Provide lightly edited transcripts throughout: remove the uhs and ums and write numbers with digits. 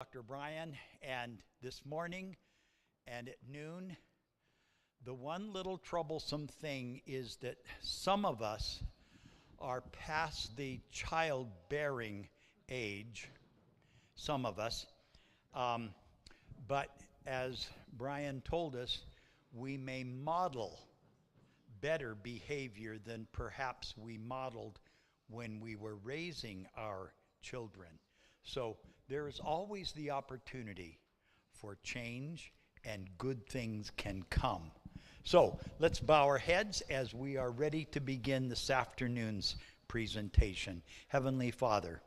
Dr. Brian, and this morning and at noon, the one little troublesome thing is that some of us are past the childbearing age, some of us, but as Brian told us, we may model better behavior than perhaps we modeled when we were raising our children. So there is always the opportunity for change, and good things can come. So let's bow our heads as we are ready to begin this afternoon's presentation. Heavenly Father,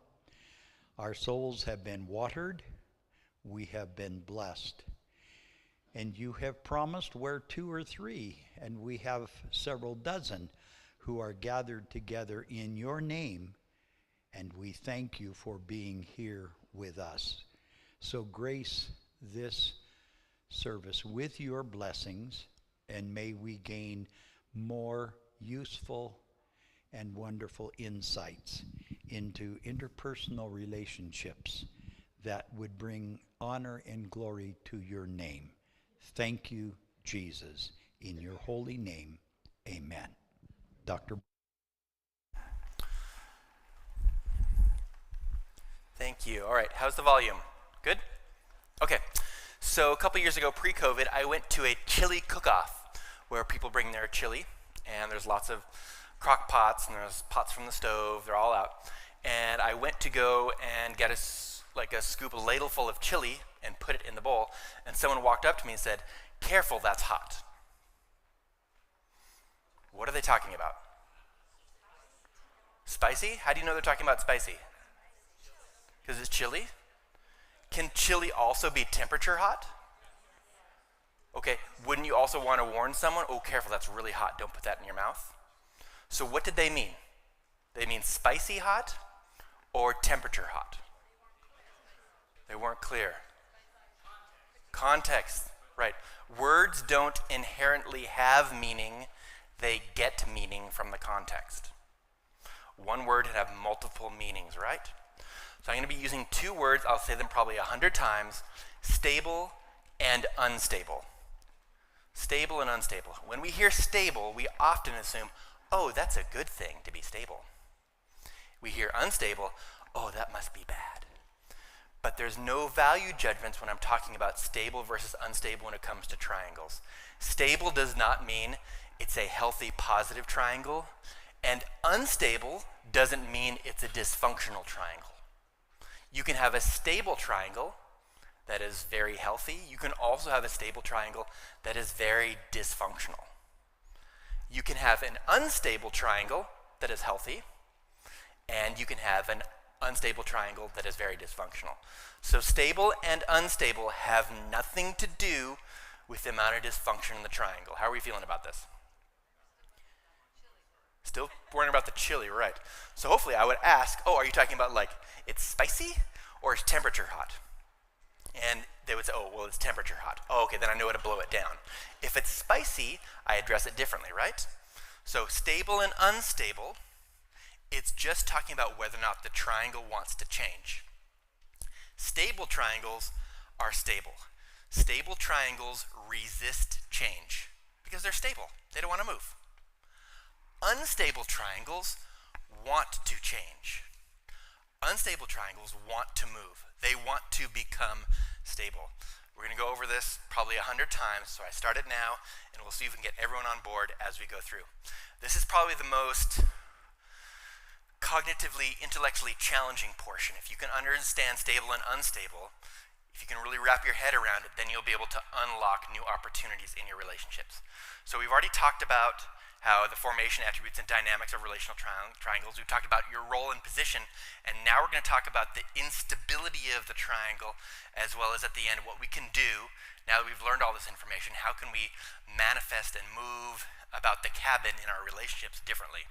our souls have been watered, we have been blessed, and you have promised where two or three, and we have several dozen, who are gathered together in your name, and we thank you for being here with us. So grace this service with your blessings, and may we gain more useful and wonderful insights into interpersonal relationships that would bring honor and glory to your name. Thank you, Jesus. In your holy name, amen. Dr. Thank you. All right, how's the volume? Good? Okay, so a couple years ago, pre-COVID, I went to a chili cook-off where people bring their chili, and there's lots of crock pots, and there's pots from the stove, they're all out. And I went to go and get a scoop, a ladle full of chili, and put it in the bowl, and someone walked up to me and said, "Careful, that's hot." What are they talking about? Spicy? How do you know they're talking about spicy? Because it's chili? Can chili also be temperature hot? Okay, wouldn't you also want to warn someone, "Oh, careful, that's really hot, don't put that in your mouth"? So what did they mean? They mean spicy hot or temperature hot? They weren't clear. Context, right. Words don't inherently have meaning, they get meaning from the context. One word can have multiple meanings, right? So I'm going to be using two words, I'll say them probably 100 times, stable and unstable. Stable and unstable. When we hear stable, we often assume, oh, that's a good thing to be stable. We hear unstable, oh, that must be bad. But there's no value judgments when I'm talking about stable versus unstable when it comes to triangles. Stable does not mean it's a healthy, positive triangle, and unstable doesn't mean it's a dysfunctional triangle. You can have a stable triangle that is very healthy. You can also have a stable triangle that is very dysfunctional. You can have an unstable triangle that is healthy, and you can have an unstable triangle that is very dysfunctional. So stable and unstable have nothing to do with the amount of dysfunction in the triangle. How are we feeling about this? Still worrying about the chili, right? So hopefully I would ask, oh, are you talking about like it's spicy or it's temperature hot? And they would say, oh, well, it's temperature hot. Oh, okay, then I know how to blow it down. If it's spicy, I address it differently, right? So stable and unstable, it's just talking about whether or not the triangle wants to change. Stable triangles are stable. Stable triangles resist change because they're stable. They don't want to move. Unstable triangles want to change. Unstable triangles want to move. They want to become stable. We're going to go over this probably 100 times, so I start it now, and we'll see if we can get everyone on board as we go through. This is probably the most cognitively, intellectually challenging portion. If you can understand stable and unstable, if you can really wrap your head around it, then you'll be able to unlock new opportunities in your relationships. So we've already talked about how the formation, attributes, and dynamics of relational triangles. We've talked about your role and position, and now we're going to talk about the instability of the triangle, as well as at the end what we can do now that we've learned all this information. How can we manifest and move about the cabin in our relationships differently?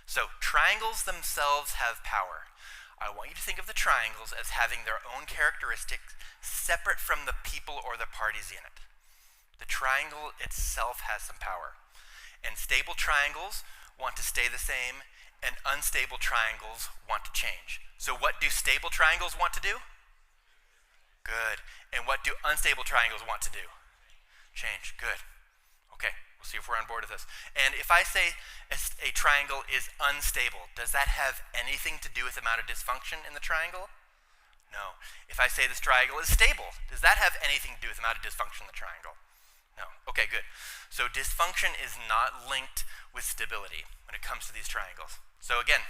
So triangles themselves have power. I want you to think of the triangles as having their own characteristics separate from the people or the parties in it. The triangle itself has some power. And stable triangles want to stay the same, and unstable triangles want to change. So what do stable triangles want to do? unstable triangles want to do? Change. Good. Okay, we'll see if we're on board with this. And if I say a triangle is unstable, does that have anything to do with the amount of dysfunction in the triangle? No. If I say this triangle is stable, does that have anything to do with the amount of dysfunction in the triangle? No. Okay, good. So dysfunction is not linked with stability when it comes to these triangles. So again,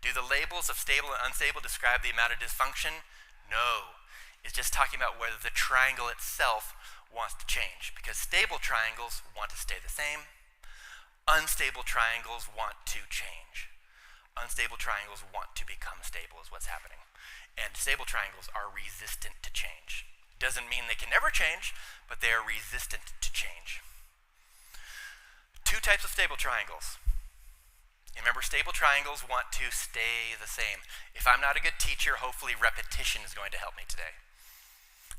do the labels of stable and unstable describe the amount of dysfunction? No. It's just talking about whether the triangle itself wants to change, because stable triangles want to stay the same. Unstable triangles want to change. Unstable triangles want to become stable is what's happening. And stable triangles are resistant to change. Doesn't mean they can never change, but they are resistant to change. Two types of stable triangles. Remember, stable triangles want to stay the same. If I'm not a good teacher, hopefully repetition is going to help me today.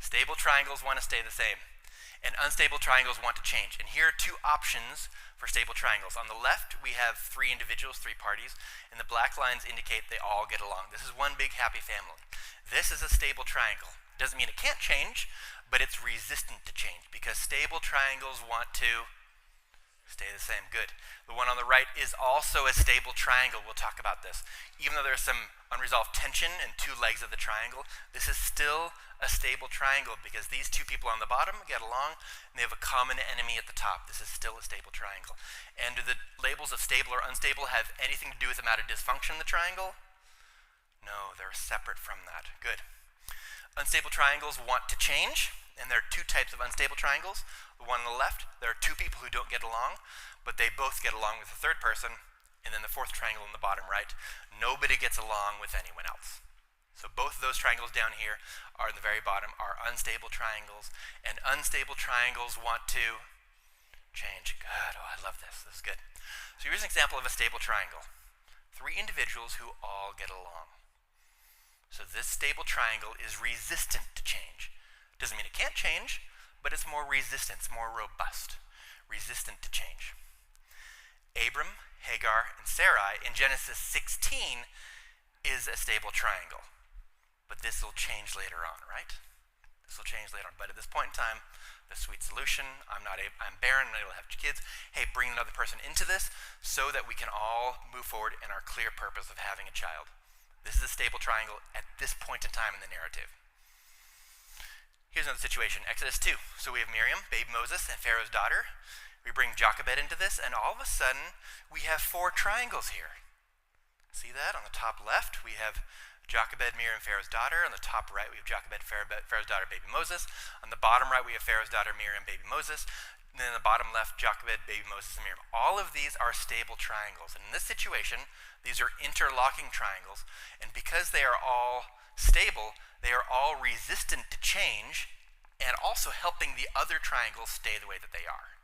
Stable triangles want to stay the same, and unstable triangles want to change. And here are two options for stable triangles. On the left, we have three individuals, three parties, and the black lines indicate they all get along. This is one big happy family. This is a stable triangle. Doesn't mean it can't change, but it's resistant to change, because stable triangles want to stay the same. Good. The one on the right is also a stable triangle. We'll talk about this. Even though there's some unresolved tension in two legs of the triangle, this is still a stable triangle, because these two people on the bottom get along and they have a common enemy at the top. This is still a stable triangle. And do the labels of stable or unstable have anything to do with the amount of dysfunction in the triangle? No, they're separate from that. Good. Unstable triangles want to change, and there are two types of unstable triangles. The one on the left, there are two people who don't get along, but they both get along with the third person. And then the fourth triangle in the bottom right, nobody gets along with anyone else. So both of those triangles down here are in the very bottom are unstable triangles, and unstable triangles want to change. Good. Oh, I love this. This is good. So here's an example of a stable triangle. Three individuals who all get along. So this stable triangle is resistant to change. Doesn't mean it can't change, but it's more resistant, it's more robust, resistant to change. Abram, Hagar, and Sarai in Genesis 16 is a stable triangle. But this will change later on, right? This will change later on. But at this point in time, the sweet solution, I'm barren and I don't have kids. Hey, bring another person into this so that we can all move forward in our clear purpose of having a child. This is a stable triangle at this point in time in the narrative. Here's another situation, Exodus 2. So we have Miriam, baby Moses, and Pharaoh's daughter. We bring Jochebed into this, and all of a sudden, we have four triangles here. See that? On the top left, we have Jochebed, Miriam, Pharaoh's daughter. On the top right, we have Jochebed, Pharaoh's daughter, baby Moses. On the bottom right, we have Pharaoh's daughter, Miriam, baby Moses. And then on the bottom left, Jochebed, baby Moses, and Miriam. All of these are stable triangles. And in this situation, these are interlocking triangles. And because they are all stable, they are all resistant to change and also helping the other triangles stay the way that they are.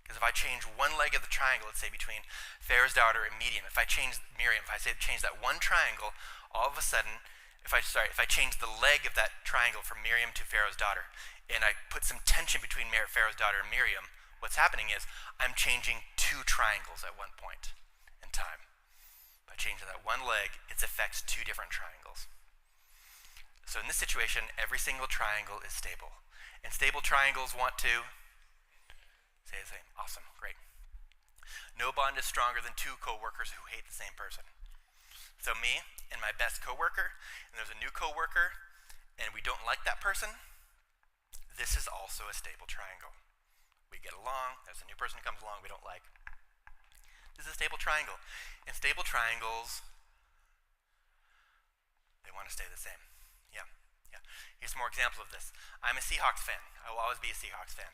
Because if I change one leg of the triangle, let's say between Pharaoh's daughter and Miriam, if I change Miriam, if I say change that one triangle, all of a sudden, if I change the leg of that triangle from Miriam to Pharaoh's daughter, and I put some tension between Pharaoh's daughter and Miriam, what's happening is I'm changing two triangles at one point in time. By changing that one leg, it affects two different triangles. So in this situation, every single triangle is stable. And stable triangles want to stay the same. Awesome, great. No bond is stronger than two co-workers who hate the same person. So me and my best co-worker, and there's a new co-worker, and we don't like that person, this is also a stable triangle. We get along, there's a new person who comes along we don't like. This is a stable triangle. And stable triangles, they want to stay the same. Yeah. Here's some more examples of this. I'm a Seahawks fan. I will always be a Seahawks fan.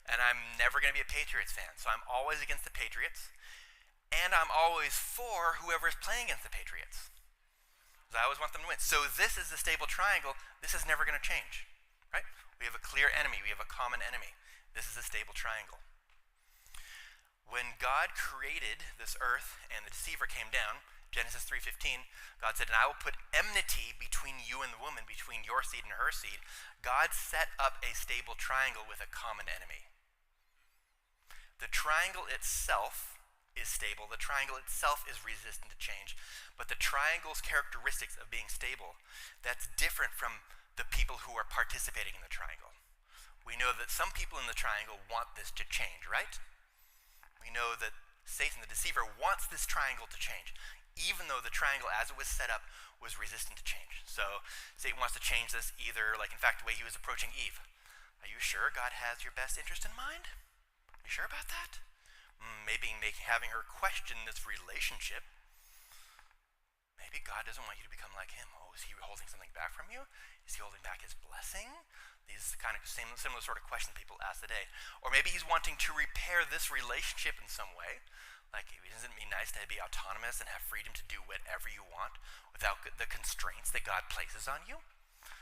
And I'm never going to be a Patriots fan. So I'm always against the Patriots. And I'm always for whoever is playing against the Patriots. Because I always want them to win. So this is a stable triangle. This is never going to change. Right? We have a clear enemy. We have a common enemy. This is a stable triangle. When God created this earth and the deceiver came down, Genesis 3:15, God said, and I will put enmity between you and the woman, between your seed and her seed. God set up a stable triangle with a common enemy. The triangle itself is stable. The triangle itself is resistant to change. But the triangle's characteristics of being stable, that's different from the people who are participating in the triangle. We know that some people in the triangle want this to change, right? We know that Satan, the deceiver, wants this triangle to change, even though the triangle as it was set up was resistant to change. So Satan wants to change this either, like in fact, the way he was approaching Eve. Are you sure God has your best interest in mind? Are you sure about that? Maybe having her question this relationship. Maybe God doesn't want you to become like him. Oh, is he holding something back from you? Is he holding back his blessing? These kind of similar sort of questions people ask today. Or maybe he's wanting to repair this relationship in some way. Like, isn't it nice to be autonomous and have freedom to do whatever you want without the constraints that God places on you?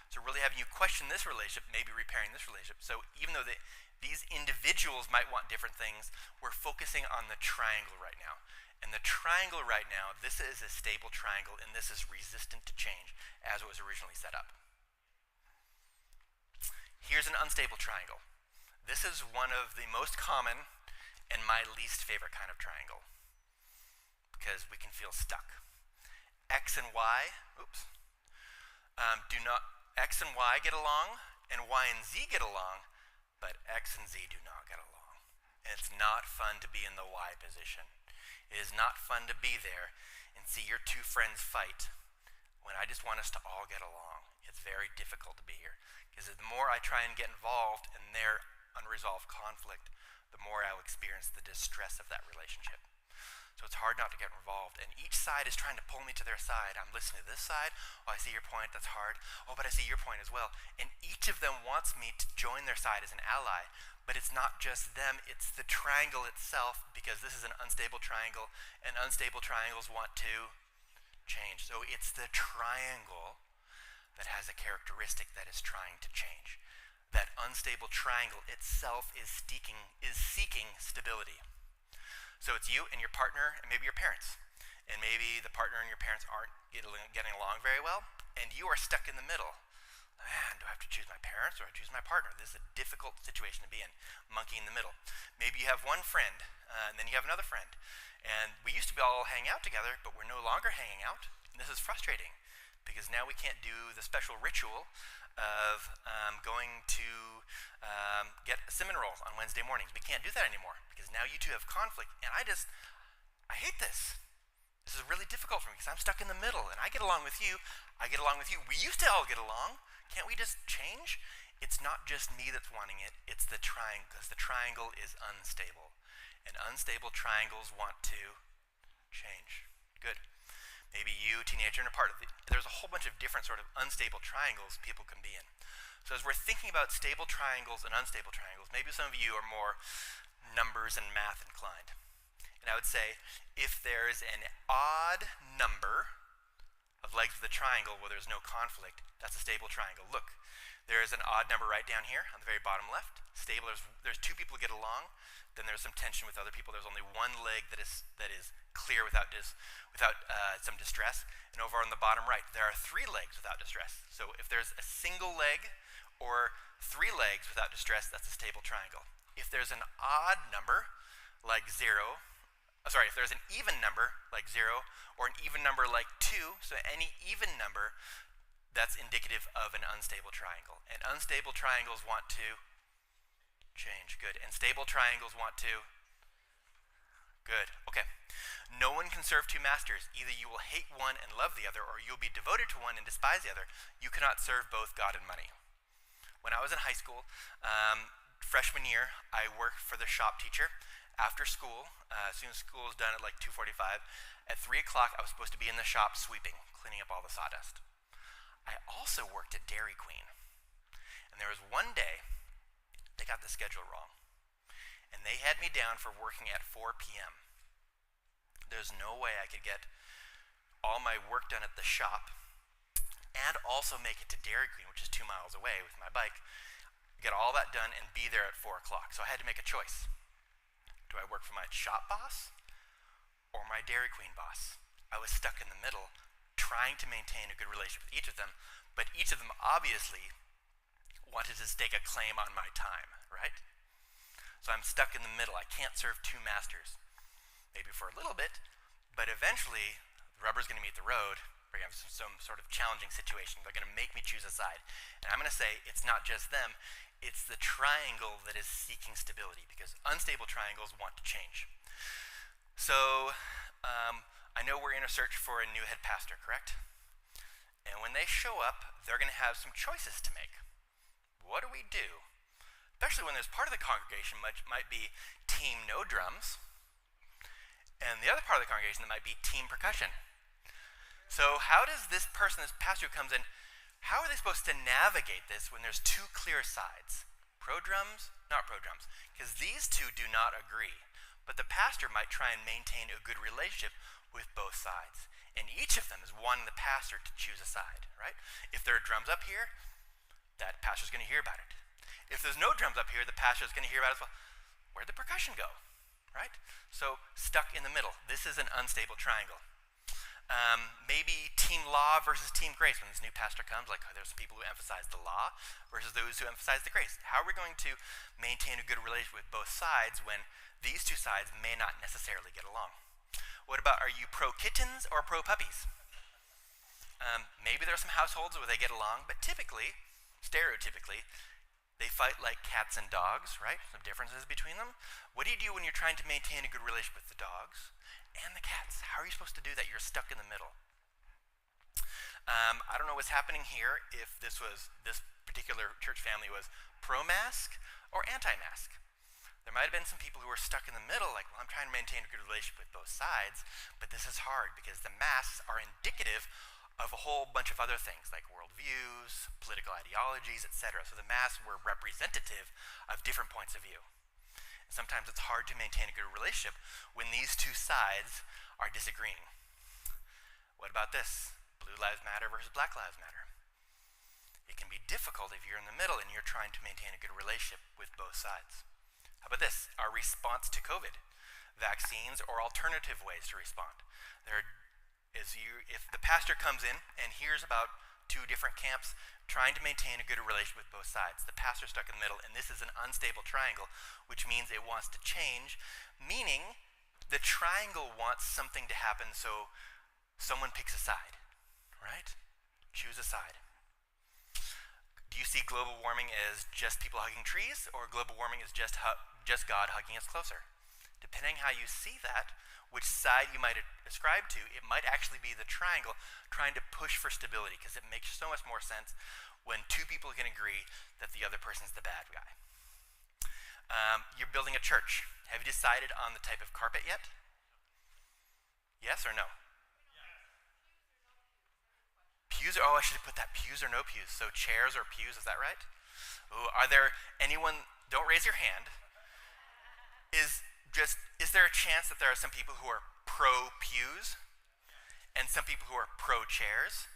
So really having you question this relationship, maybe repairing this relationship. So even though these individuals might want different things, we're focusing on the triangle right now. And the triangle right now, this is a stable triangle, and this is resistant to change as it was originally set up. Here's an unstable triangle. This is one of the most common and my least favorite kind of triangle because we can feel stuck. X and Y, X and Y get along, and Y and Z get along, but X and Z do not get along. And it's not fun to be in the Y position. It is not fun to be there and see your two friends fight when I just want us to all get along. It's very difficult to be here because the more I try and get involved in their unresolved conflict, the more I'll experience the distress of that relationship. So it's hard not to get involved, and each side is trying to pull me to their side. I'm listening to this side. Oh, I see your point. That's hard. Oh, but I see your point as well. And each of them wants me to join their side as an ally, but it's not just them. It's the triangle itself, because this is an unstable triangle, and unstable triangles want to change. So it's the triangle that has a characteristic that is trying to change. That unstable triangle itself is seeking stability. So it's you and your partner and maybe your parents. And maybe the partner and your parents aren't getting along very well, and you are stuck in the middle. Man, do I have to choose my parents or do I choose my partner? This is a difficult situation to be in, monkey in the middle. Maybe you have one friend, and then you have another friend. And we used to be all hang out together, but we're no longer hanging out. And this is frustrating, because now we can't do the special ritual of going to get a cinnamon roll on Wednesday mornings. We can't do that anymore, because now you two have conflict. And I hate this. This is really difficult for me, because I'm stuck in the middle, and I get along with you. I get along with you. We used to all get along. Can't we just change? It's not just me that's wanting it. It's the triangle, because the triangle is unstable. And unstable triangles want to change. Good. Maybe you, teenager, and a part of it. There's a whole bunch of different sort of unstable triangles people can be in. So as we're thinking about stable triangles and unstable triangles, maybe some of you are more numbers and math inclined. And I would say, if there's an odd number of legs of the triangle where there's no conflict, that's a stable triangle. Look, there is an odd number right down here on the very bottom left. Stable, there's two people get along. Then there's some tension with other people. There's only one leg that is clear without some distress. And over on the bottom right, there are three legs without distress. So if there's a single leg or three legs without distress, that's a stable triangle. If there's an odd number, like if there's an even number, like 0, or an even number like 2, so any even number, that's indicative of an unstable triangle. And unstable triangles want to change. Good. And stable triangles want to? Good. Okay. No one can serve two masters. Either you will hate one and love the other, or you'll be devoted to one and despise the other. You cannot serve both God and money. When I was in high school, freshman year, I worked for the shop teacher. After school, as soon as school was done at like 2:45, at 3 o'clock I was supposed to be in the shop sweeping, cleaning up all the sawdust. I also worked at Dairy Queen. And there was one day, they got the schedule wrong. And they had me down for working at 4 p.m. There's no way I could get all my work done at the shop and also make it to Dairy Queen, which is 2 miles away with my bike, get all that done and be there at 4 o'clock. So I had to make a choice. Do I work for my shop boss or my Dairy Queen boss? I was stuck in the middle, trying to maintain a good relationship with each of them, but each of them obviously wanted to stake a claim on my time, right? So I'm stuck in the middle. I can't serve two masters. Maybe for a little bit, but eventually the rubber's going to meet the road, we're going to have some sort of challenging situation. They're going to make me choose a side. And I'm going to say it's not just them, it's the triangle that is seeking stability, because unstable triangles want to change. So I know we're in a search for a new head pastor, correct? And when they show up, they're going to have some choices to make. What do we do? Especially when there's part of the congregation might be team no drums, and the other part of the congregation that might be team percussion. So how does this person, this pastor who comes in, how are they supposed to navigate this when there's two clear sides? Pro drums, not pro drums, because these two do not agree. But the pastor might try and maintain a good relationship with both sides. And each of them is wanting the pastor to choose a side, right? If there are drums up here, that pastor's going to hear about it. If there's no drums up here, the pastor's going to hear about it as well. Where'd the percussion go, right? So stuck in the middle. This is an unstable triangle. Maybe team law versus team grace. When this new pastor comes, like there's some people who emphasize the law versus those who emphasize the grace. How are we going to maintain a good relationship with both sides when these two sides may not necessarily get along? What about, are you pro kittens or pro puppies? Maybe there are some households where they get along, but typically, stereotypically, they fight like cats and dogs, right? Some differences between them. What do you do when you're trying to maintain a good relationship with the dogs and the cats? How are you supposed to do that? You're stuck in the middle. I don't know what's happening here, if this particular church family was pro-mask or anti-mask. There might have been some people who were stuck in the middle, like, well, I'm trying to maintain a good relationship with both sides, but this is hard because the masks are indicative of a whole bunch of other things, like worldviews, political ideologies, etc. So the masks were representative of different points of view. And sometimes it's hard to maintain a good relationship when these two sides are disagreeing. What about this? Blue lives matter versus black lives matter. It can be difficult if you're in the middle and you're trying to maintain a good relationship with both sides. How about this? Our response to COVID, vaccines or alternative ways to respond. If the pastor comes in and hears about two different camps trying to maintain a good relationship with both sides, the pastor's stuck in the middle, and this is an unstable triangle, which means it wants to change, meaning the triangle wants something to happen, so someone picks a side, right? Choose a side. Do you see global warming as just people hugging trees, or global warming is just God hugging us closer? Depending how you see that, which side you might ascribe to, it might actually be the triangle trying to push for stability, because it makes so much more sense when two people can agree that the other person's the bad guy. You're building a church. Have you decided on the type of carpet yet? Yes or no? Pews, I should have put that, pews or no pews. So chairs or pews, is that right? Ooh, are there anyone, don't raise your hand. Is there a chance that there are some people who are pro pews and some people who are pro chairs?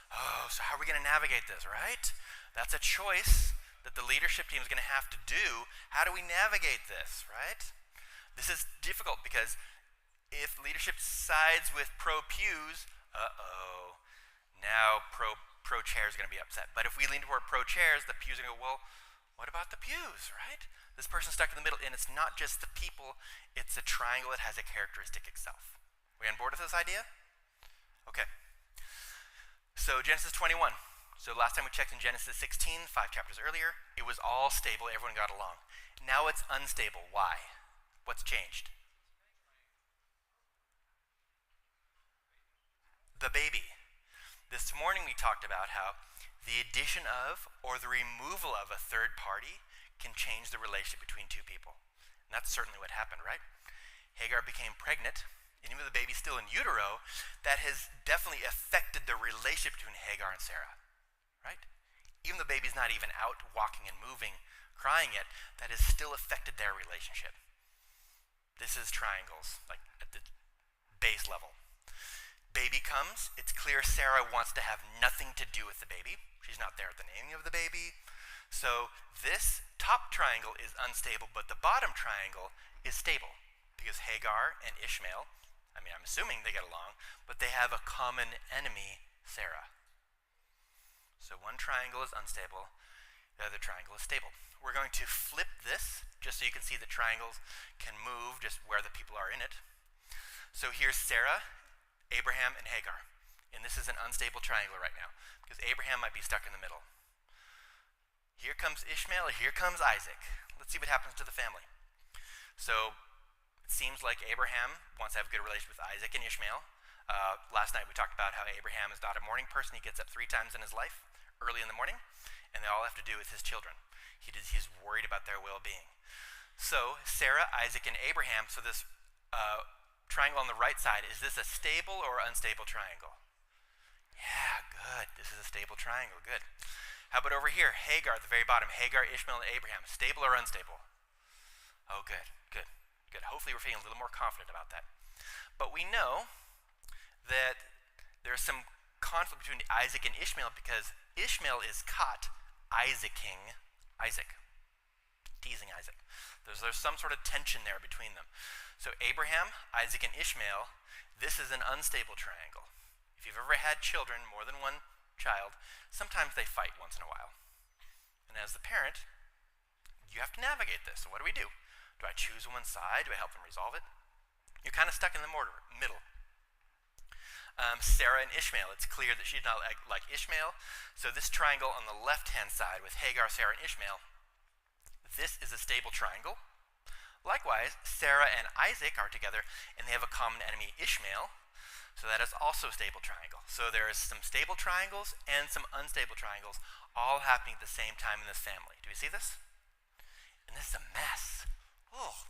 Oh, so how are we going to navigate this, right? That's a choice that the leadership team is going to have to do. How do we navigate this, right? This is difficult because if leadership sides with pro pews, now pro chairs are going to be upset. But if we lean toward pro chairs, the pews are going to go, well, what about the pews, right? This person's stuck in the middle, and it's not just the people, it's a triangle that has a characteristic itself. We on board with this idea? Okay. So Genesis 21. So last time we checked in Genesis 16, 5 chapters earlier, it was all stable, everyone got along. Now it's unstable. Why? What's changed? The baby. This morning we talked about how the addition of or the removal of a third party can change the relationship between two people. And that's certainly what happened, right? Hagar became pregnant, and even though the baby's still in utero, that has definitely affected the relationship between Hagar and Sarah, right? Even though the baby's not even out walking and moving, crying yet, that has still affected their relationship. This is triangles, like at the base level. Baby comes, it's clear Sarah wants to have nothing to do with the baby. She's not there at the naming of the baby. So this top triangle is unstable, but the bottom triangle is stable because Hagar and Ishmael, I'm assuming they get along, but they have a common enemy, Sarah. So one triangle is unstable, the other triangle is stable. We're going to flip this just so you can see the triangles can move just where the people are in it. So here's Sarah, Abraham, and Hagar. And this is an unstable triangle right now, because Abraham might be stuck in the middle. Here comes Ishmael, here comes Isaac. Let's see what happens to the family. So it seems like Abraham wants to have a good relationship with Isaac and Ishmael. Last night we talked about how Abraham is not a morning person. He gets up 3 times in his life, early in the morning, and they all have to do with his children. He's worried about their well-being. So Sarah, Isaac, and Abraham, so this triangle on the right side, is this a stable or unstable triangle? Yeah, good. This is a stable triangle. Good. How about over here? Hagar at the very bottom. Hagar, Ishmael, and Abraham. Stable or unstable? Oh, good, good, good. Hopefully we're feeling a little more confident about that. But we know that there's some conflict between Isaac and Ishmael because Ishmael is caught Isaacing Isaac, teasing Isaac. There's some sort of tension there between them. So Abraham, Isaac, and Ishmael, this is an unstable triangle. If you've ever had children, more than one child, sometimes they fight once in a while. And as the parent, you have to navigate this. So what do we do? Do I choose one side? Do I help them resolve it? You're kind of stuck in the middle. Sarah and Ishmael, it's clear that she's not like Ishmael. So this triangle on the left-hand side with Hagar, Sarah, and Ishmael, this is a stable triangle. Likewise, Sarah and Isaac are together, and they have a common enemy, Ishmael. So that is also a stable triangle. So there is some stable triangles and some unstable triangles all happening at the same time in this family. Do we see this? And this is a mess. Oh.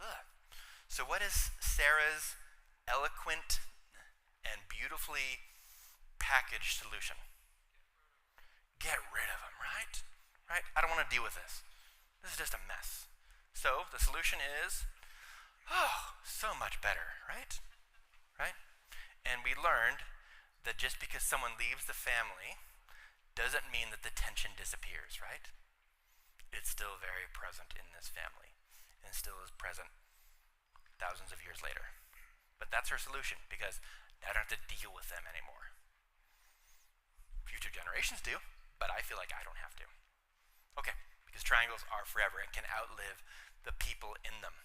Ugh. So what is Sarah's eloquent and beautifully packaged solution? Get rid of him, right? Right? I don't want to deal with this. This is just a mess. So the solution is, so much better, right? Right? And we learned that just because someone leaves the family doesn't mean that the tension disappears, right? It's still very present in this family and still is present thousands of years later. But that's her solution because I don't have to deal with them anymore. Future generations do, but I feel like I don't have to. Okay, because triangles are forever and can outlive the people in them.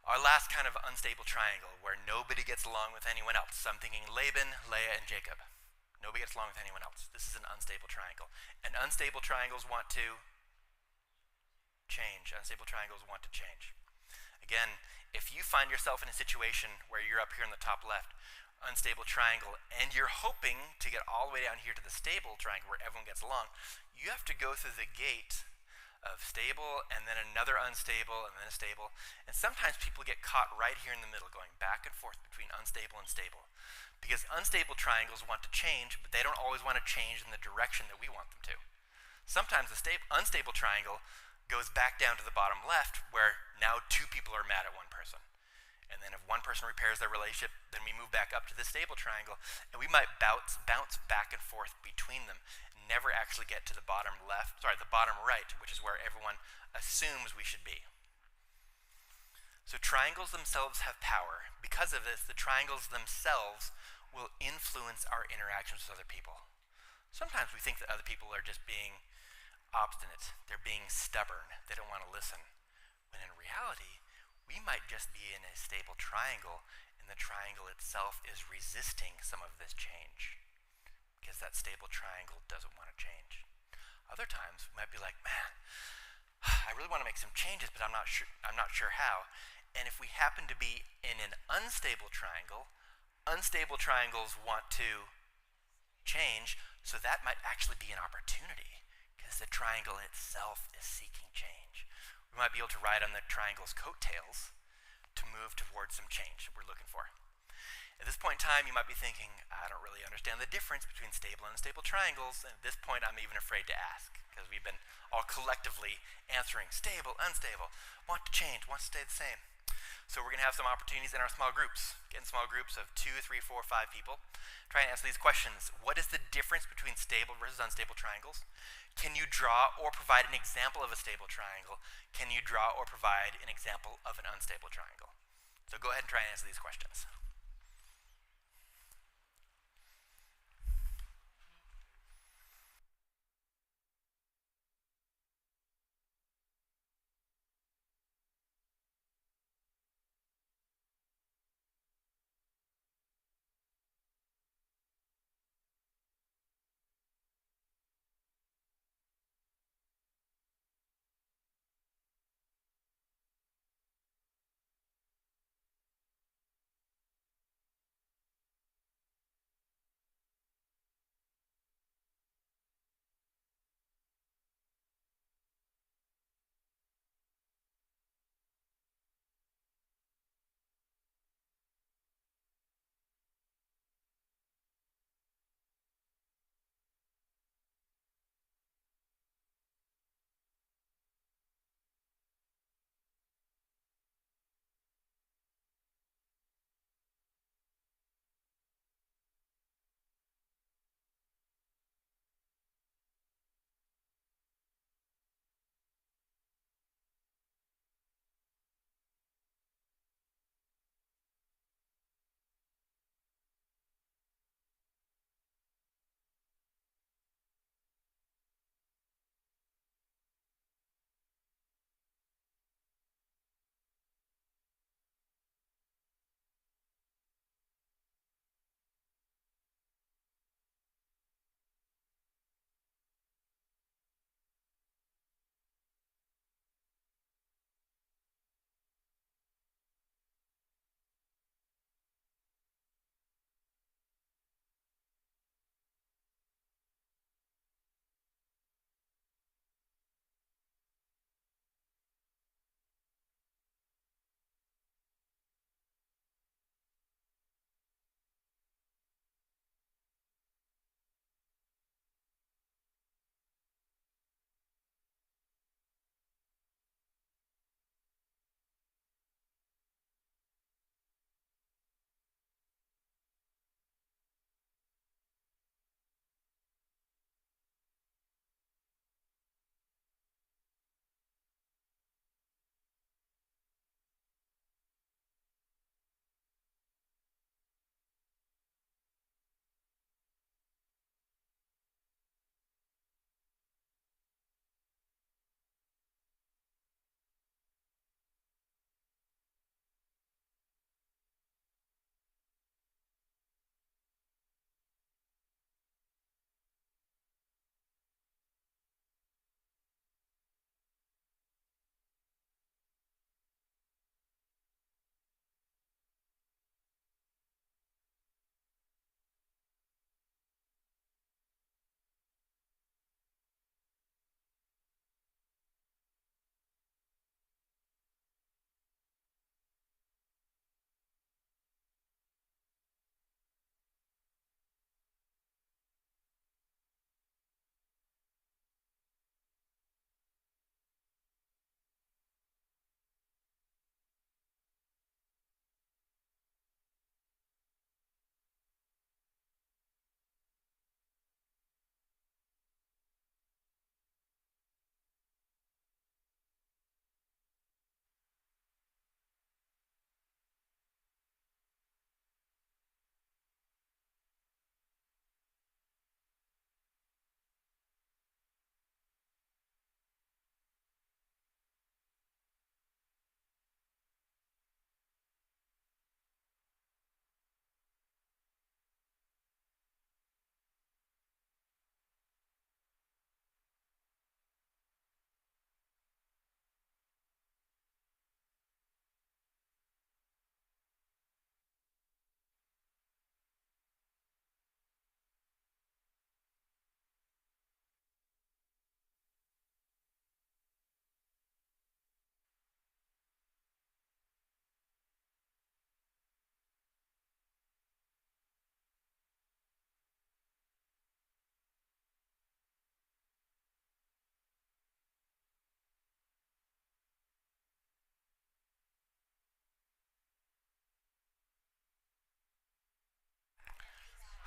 Our last kind of unstable triangle where nobody gets along with anyone else. So I'm thinking Laban, Leah, and Jacob. Nobody gets along with anyone else. This is an unstable triangle. And unstable triangles want to change. Unstable triangles want to change. Again, if you find yourself in a situation where you're up here in the top left, unstable triangle, and you're hoping to get all the way down here to the stable triangle where everyone gets along, you have to go through the gate of stable and then another unstable and then a stable. And sometimes people get caught right here in the middle going back and forth between unstable and stable. Because unstable triangles want to change, but they don't always want to change in the direction that we want them to. Sometimes the unstable triangle goes back down to the bottom left where now 2 people are mad at one person. And then if one person repairs their relationship, then we move back up to the stable triangle, and we might bounce back and forth between them, and never actually get to the bottom the bottom right, which is where everyone assumes we should be. So triangles themselves have power. Because of this, the triangles themselves will influence our interactions with other people. Sometimes we think that other people are just being obstinate, they're being stubborn, they don't want to listen. When in reality, we might just be in a stable triangle, and the triangle itself is resisting some of this change because that stable triangle doesn't want to change. Other times, we might be like, man, I really want to make some changes, but I'm not sure how. And if we happen to be in an unstable triangle, unstable triangles want to change, so that might actually be an opportunity because the triangle itself is seeking change. We might be able to ride on the triangle's coattails to move towards some change we're looking for. At this point in time, you might be thinking, I don't really understand the difference between stable and unstable triangles. And at this point, I'm even afraid to ask because we've been all collectively answering stable, unstable, want to change, want to stay the same. So we're going to have some opportunities in our small groups. Get in small groups of 2, 3, 4, 5 people. Try and answer these questions. What is the difference between stable versus unstable triangles? Can you draw or provide an example of a stable triangle? Can you draw or provide an example of an unstable triangle? So go ahead and try and answer these questions.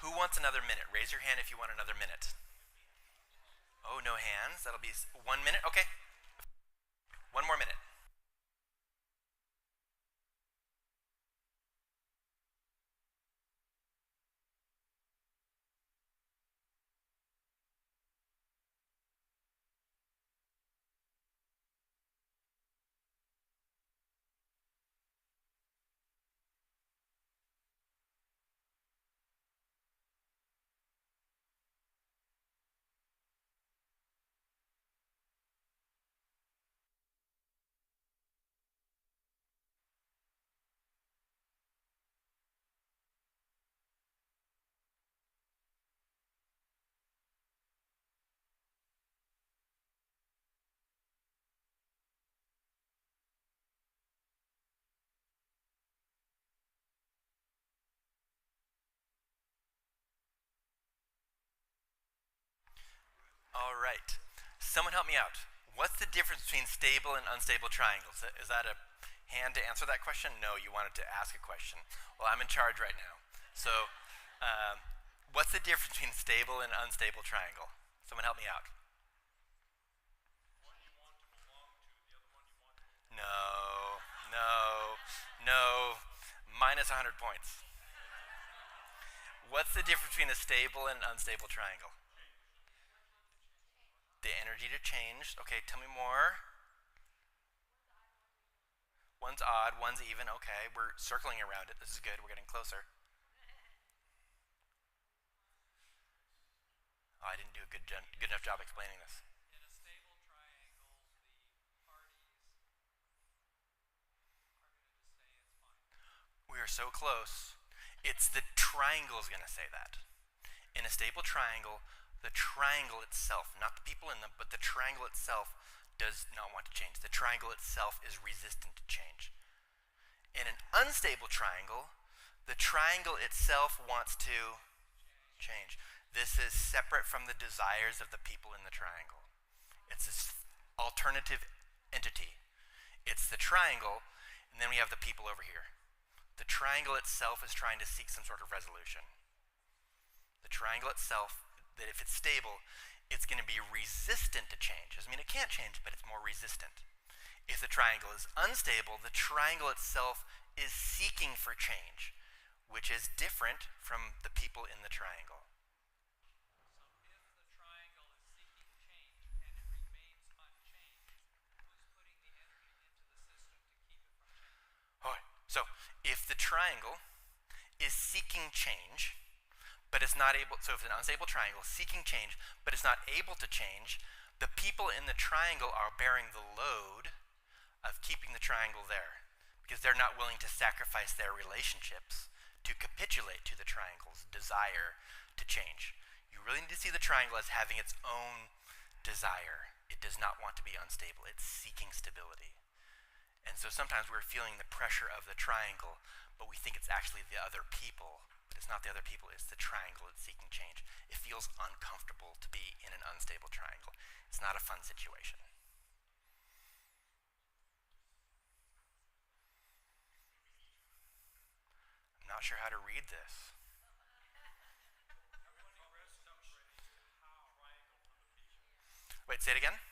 Who wants another minute? Raise your hand if you want another minute. Oh, no hands. That'll be 1 minute. Okay. 1 more minute. All right. Someone help me out. What's the difference between stable and unstable triangles? Is that a hand to answer that question? No, you wanted to ask a question. Well, I'm in charge right now. So, what's the difference between stable and unstable triangle? Someone help me out. No, no, no. Minus 100 points. What's the difference between a stable and unstable triangle? The energy to change. Okay, tell me more. One's odd, one's even. Okay, we're circling around it. This is good. We're getting closer. Oh, I didn't do a good enough job explaining this. In a stable triangle, the parties are going to just say it's fine. We are so close. It's the triangle is going to say that. In a stable triangle, the triangle itself, not the people in them, but the triangle itself does not want to change. The triangle itself is resistant to change. In an unstable triangle, the triangle itself wants to change. This is separate from the desires of the people in the triangle. It's this alternative entity. It's the triangle, and then we have the people over here. The triangle itself is trying to seek some sort of resolution. The triangle itself, that if it's stable, it's going to be resistant to change. Doesn't mean it can't change, but it's more resistant. If the triangle is unstable, the triangle itself is seeking for change, which is different from the people in the triangle. So if the triangle is seeking change and it remains unchanged, who's putting the energy into the system to keep it from changing? All right. So if the triangle is seeking change, but it's not able, so if it's an unstable triangle seeking change, but it's not able to change, the people in the triangle are bearing the load of keeping the triangle there because they're not willing to sacrifice their relationships to capitulate to the triangle's desire to change. You really need to see the triangle as having its own desire. It does not want to be unstable. It's seeking stability. And so sometimes we're feeling the pressure of the triangle, but we think it's actually the other people. But it's not the other people, it's the triangle that's seeking change. It feels uncomfortable to be in an unstable triangle. It's not a fun situation. I'm not sure how to read this. Wait, say it again?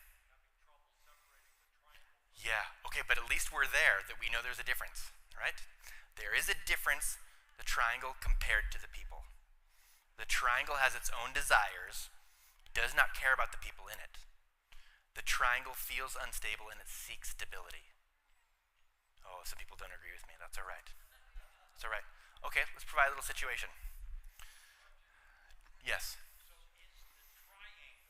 Yeah, okay, but at least we're there, that we know there's a difference, right? There is a difference, the triangle compared to the people. The triangle has its own desires, does not care about the people in it. The triangle feels unstable and it seeks stability. Oh, some people don't agree with me. That's all right. That's all right. Okay, let's provide a little situation. Yes? So is the triangle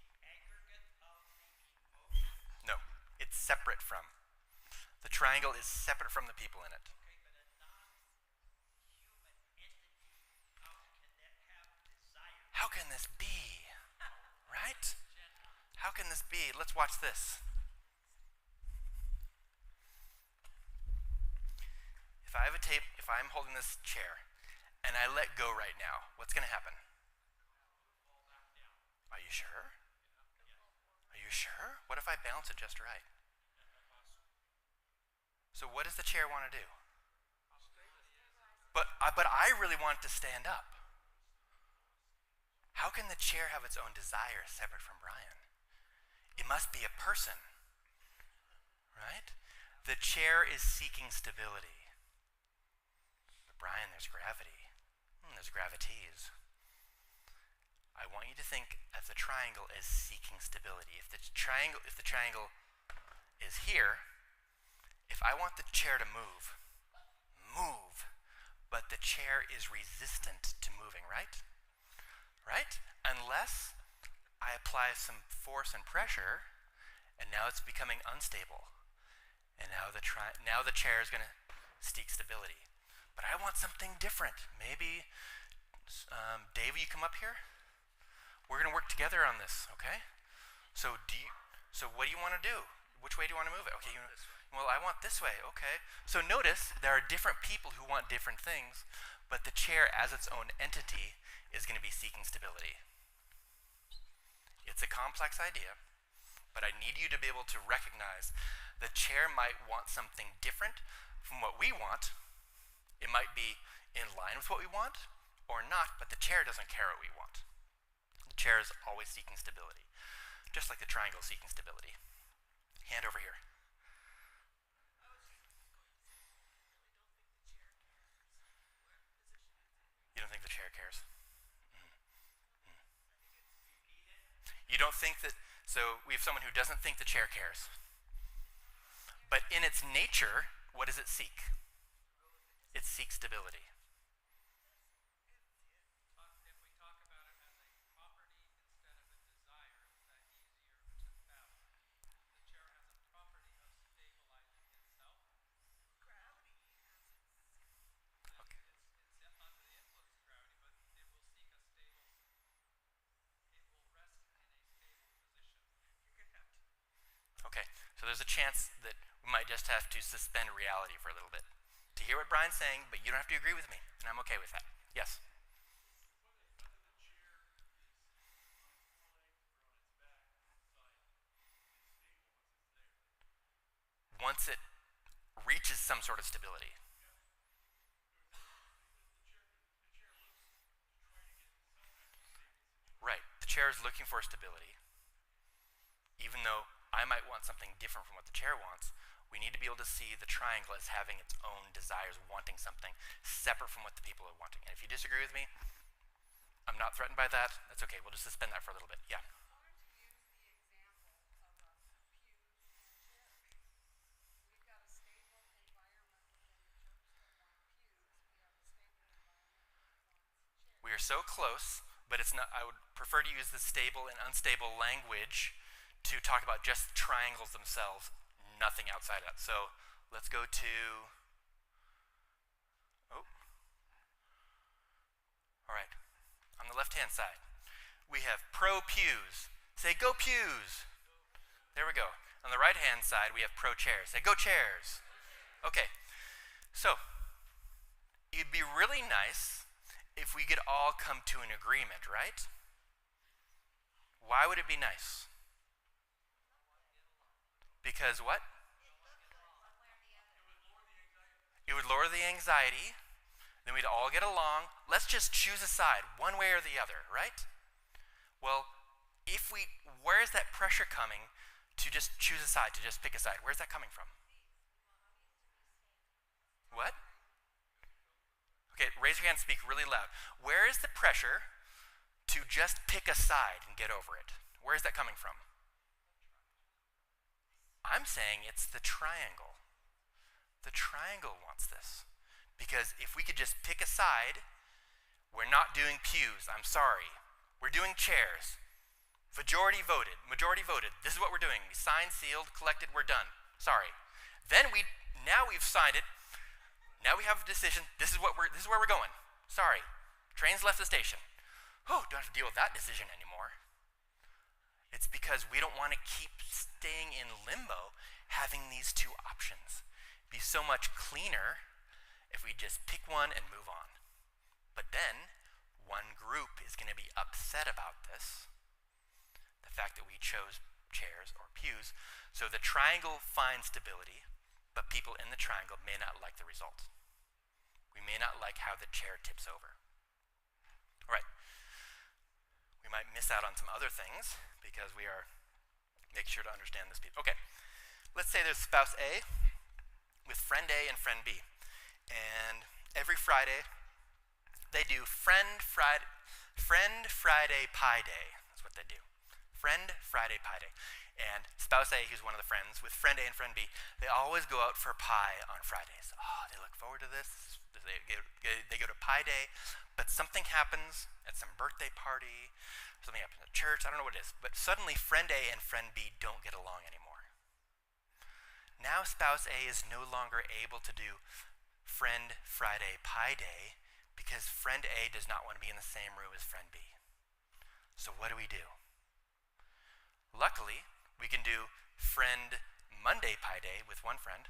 the aggregate of the emotions? No, it's separate from. The triangle is separate from the people in it. Okay, but a non-human entity, how can that have desire? How can this be? Right? How can this be? Let's watch this. If I have a tape, if I'm holding this chair and I let go right now, what's going to happen? Are you sure? Are you sure? What if I balance it just right? So what does the chair want to do? But I really want it to stand up. how can the chair have its own desire separate from Brian? It must be a person, right? The chair is seeking stability. But Brian, there's gravity. There's gravities. I want you to think of the triangle as seeking stability. If the triangle is here, if I want the chair to move, but the chair is resistant to moving, right? Right? Unless I apply some force and pressure, and now it's becoming unstable. And now the chair is going to seek stability. But I want something different. Maybe, Dave, will you come up here? We're going to work together on this, okay? So what do you want to do? Which way do you want to move it? Okay, well, I want this way, okay. So notice there are different people who want different things, but the chair as its own entity is going to be seeking stability. It's a complex idea, but I need you to be able to recognize the chair might want something different from what we want. It might be in line with what we want or not, but the chair doesn't care what we want. The chair is always seeking stability, just like the triangle is seeking stability. Hand over here. You don't think the chair cares? You don't think that, so we have someone who doesn't think the chair cares. But in its nature, what does it seek? It seeks stability. If we talk about it as a property instead of a desire, is that easier to fathom? The chair has a property of stabilizing itself. Gravity has Okay. It's under the influence of gravity, but it will seek a stable, it will rest in a stable position. You can have Okay, so there's a chance that we might just have to suspend reality for a little bit to hear what Brian's saying, but you don't have to agree with me, and I'm okay with that. Yes? Once it reaches some sort of stability. Right, the chair is looking for stability. Even though I might want something different from what the chair wants, we need to be able to see the triangle as having its own desires, wanting something separate from what the people are wanting. And if you disagree with me, I'm not threatened by that. That's okay. We'll just suspend that for a little bit. Yeah. We are so close, but it's not. I would prefer to use the stable and unstable language to talk about just triangles themselves, nothing outside of that. So let's go to, all right, on the left-hand side, we have pro pews. Say, go pews. There we go. On the right-hand side, we have pro chairs. Say, go chairs. Okay, so it'd be really nice if we could all come to an agreement, right? Why would it be nice? Because what? It would lower the anxiety. Then we'd all get along. Let's just choose a side, one way or the other, right? Well, where is that pressure coming to just choose a side, to just pick a side? Where's that coming from? What? Okay, raise your hand and speak really loud. Where is the pressure to just pick a side and get over it? Where is that coming from? I'm saying it's the triangle. The triangle wants this. Because if we could just pick a side, we're not doing pews, I'm sorry. We're doing chairs. Majority voted. This is what we're doing. We signed, sealed, collected, we're done. Sorry. Now we've signed it. Now we have a decision. This is where we're going. Sorry. Train's left the station. Don't have to deal with that decision anymore. It's because we don't want to keep staying in limbo, having these two options. It'd be so much cleaner if we just pick one and move on. But then, one group is going to be upset about this, the fact that we chose chairs or pews. So the triangle finds stability, but people in the triangle may not like the result. We may not like how the chair tips over. All right. We might miss out on some other things because we are make sure to understand this piece. Okay, let's say there's spouse A with friend A and friend B. And every Friday, they do Friend Friday Pie Day. That's what they do. Friend Friday Pie Day. And spouse A, who's one of the friends, with friend A and friend B, they always go out for pie on Fridays. Oh, they look forward to this. They go to Pie Day, but something happens at some birthday party, something happens at church, I don't know what it is, but suddenly friend A and friend B don't get along anymore. Now spouse A is no longer able to do Friend Friday Pie Day because friend A does not want to be in the same room as friend B. So what do? Luckily, we can do Friend Monday Pie Day with one friend,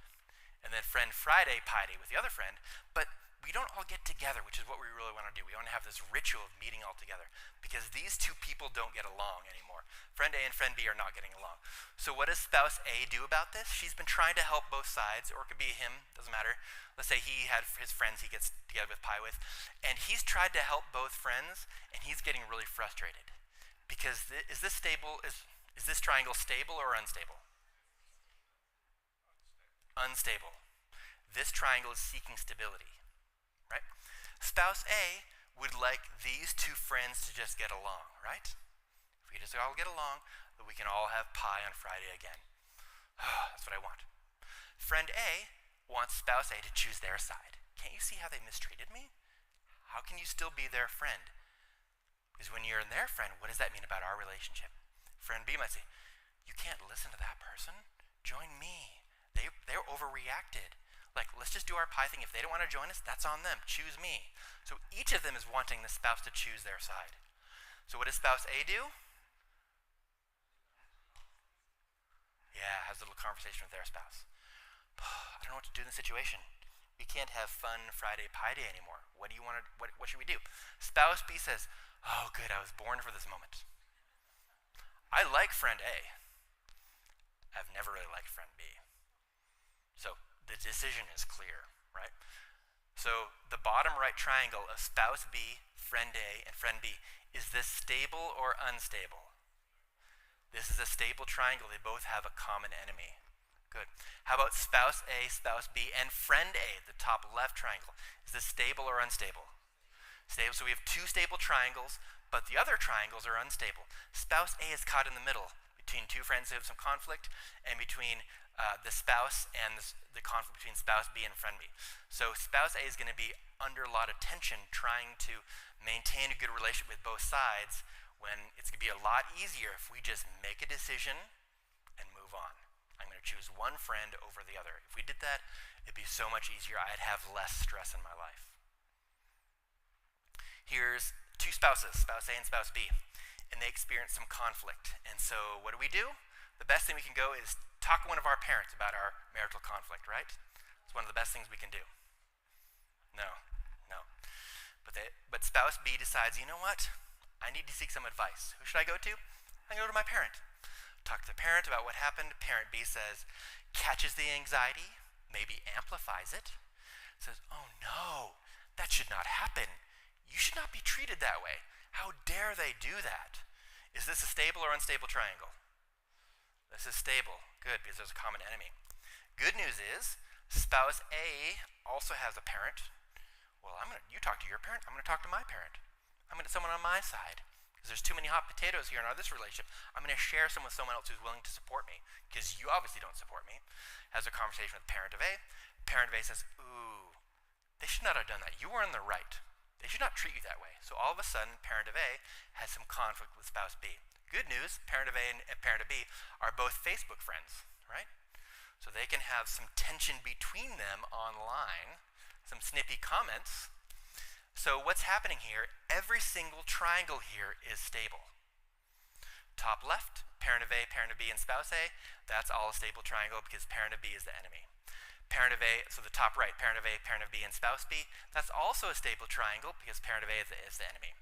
and then Friend Friday Pie Day with the other friend, but we don't all get together, which is what we really want to do. We want to have this ritual of meeting all together because these two people don't get along anymore. Friend A and friend B are not getting along. So what does spouse A do about this? She's been trying to help both sides, or it could be him, doesn't matter. Let's say he had his friends he gets together with pie with, and he's tried to help both friends, and he's getting really frustrated. Because is this stable? Is this triangle stable or unstable? Unstable. This triangle is seeking stability, right? Spouse A would like these two friends to just get along, right? If we just all get along, then we can all have pie on Friday again. That's what I want. Friend A wants spouse A to choose their side. Can't you see how they mistreated me? How can you still be their friend? Because when you're their friend, what does that mean about our relationship? Friend B might say, you can't listen to that person. Join me. They're overreacted. Like, let's just do our pie thing. If they don't want to join us, that's on them. Choose me. So each of them is wanting the spouse to choose their side. So what does spouse A do? Yeah, has a little conversation with their spouse. I don't know what to do in this situation. We can't have fun Friday Pie Day anymore. What do you want to? What should we do? Spouse B says, oh, good, I was born for this moment. I like friend A. I've never really liked friend B. So the decision is clear, right? So the bottom right triangle of spouse B, friend A, and friend B, is this stable or unstable? This is a stable triangle. They both have a common enemy. Good. How about spouse A, spouse B, and friend A, the top left triangle? Is this stable or unstable? Stable. So we have two stable triangles, but the other triangles are unstable. Spouse A is caught in the middle between two friends who have some conflict and between the spouse and the conflict between spouse B and friend B. So spouse A is going to be under a lot of tension trying to maintain a good relationship with both sides when it's going to be a lot easier if we just make a decision and move on. I'm going to choose one friend over the other. If we did that, it'd be so much easier. I'd have less stress in my life. Here's two spouses, spouse A and spouse B, and they experience some conflict. And so what do? The best thing we can go is talk to one of our parents about our marital conflict, right? It's one of the best things we can do. No. But spouse B decides, you know what? I need to seek some advice. Who should I go to? I go to my parent. Talk to the parent about what happened. Parent B says, catches the anxiety, maybe amplifies it, says, oh no, that should not happen. You should not be treated that way. How dare they do that? Is this a stable or unstable triangle? This is stable. Good, because there's a common enemy. Good news is, spouse A also has a parent. Well, you talk to your parent, I'm going to talk to my parent. I'm going to someone on my side. Because there's too many hot potatoes here in this relationship. I'm going to share some with someone else who's willing to support me. Because you obviously don't support me. Has a conversation with parent of A. Parent of A says, ooh, they should not have done that. You were in the right. They should not treat you that way. So all of a sudden, parent of A has some conflict with spouse B. Good news, parent of A and parent of B are both Facebook friends, right? So they can have some tension between them online, some snippy comments. So what's happening here, every single triangle here is stable. Top left, parent of A, parent of B, and spouse A, that's all a stable triangle because parent of B is the enemy. Parent of A, so the top right, parent of A, parent of B, and spouse B, that's also a stable triangle because parent of A is the enemy.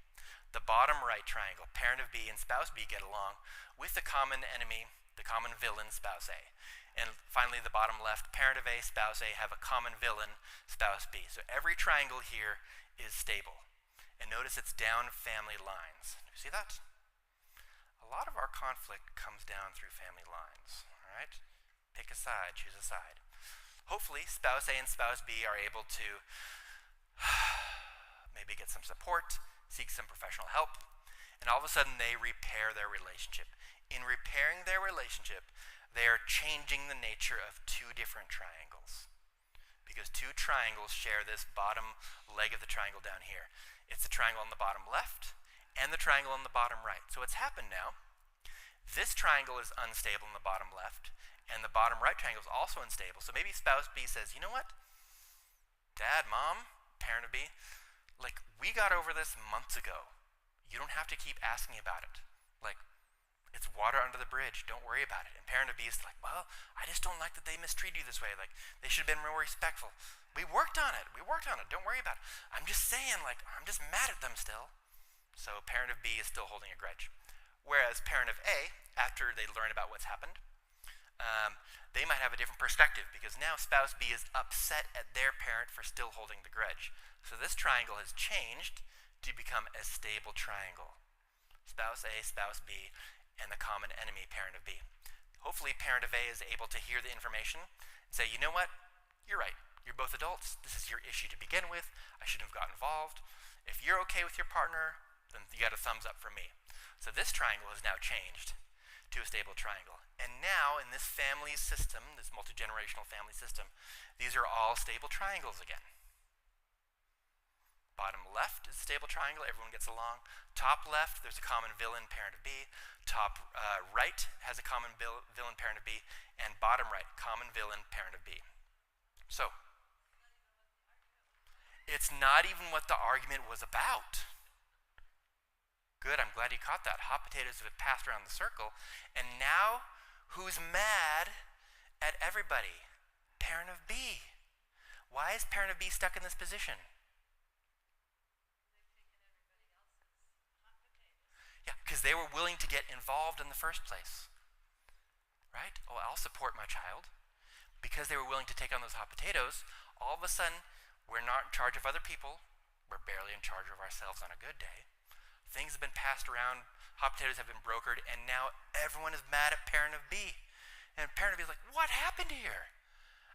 The bottom right triangle, parent of B and spouse B get along with the common enemy, the common villain, spouse A. And finally, the bottom left, parent of A, spouse A have a common villain, spouse B. So every triangle here is stable. And notice it's down family lines. Do you see that? lot of our conflict comes down through family lines, all right? Pick a side, choose a side. Hopefully, spouse A and spouse B are able to maybe get some support, seek some professional help, and all of a sudden they repair their relationship. In repairing their relationship, they are changing the nature of two different triangles. Because two triangles share this bottom leg of the triangle down here. It's the triangle on the bottom left and the triangle on the bottom right. So what's happened now, this triangle is unstable in the bottom left, and the bottom right triangle is also unstable. So maybe spouse B says, you know what? Dad, Mom, parent of B, like, we got over this months ago. You don't have to keep asking about it. Like, it's water under the bridge. Don't worry about it. And parent of B is like, well, I just don't like that they mistreat you this way. Like, they should have been more respectful. We worked on it. Don't worry about it. I'm just saying, like, I'm just mad at them still. So parent of B is still holding a grudge. Whereas parent of A, after they learn about what's happened, they might have a different perspective because now spouse B is upset at their parent for still holding the grudge. So this triangle has changed to become a stable triangle. Spouse A, spouse B, and the common enemy, parent of B. Hopefully parent of A is able to hear the information and say, you know what, you're right. You're both adults. This is your issue to begin with. I shouldn't have got involved. If you're okay with your partner, then you got a thumbs up from me. So this triangle has now changed to a stable triangle. And now in this family system, this multi-generational family system, these are all stable triangles again. Bottom left is a stable triangle, everyone gets along. Top left, there's a common villain, parent of B. Top right has a common villain, parent of B. And bottom right, common villain, parent of B. So, it's not even what the argument was about. Good, I'm glad you caught that. Hot potatoes have been passed around the circle. And now, who's mad at everybody? Parent of B. Why is parent of B stuck in this position? Yeah, because they were willing to get involved in the first place. Right? Oh, I'll support my child. Because they were willing to take on those hot potatoes, all of a sudden, we're not in charge of other people. We're barely in charge of ourselves on a good day. Things have been passed around, hot potatoes have been brokered, and now everyone is mad at parent of B. And parent of B is like, what happened here?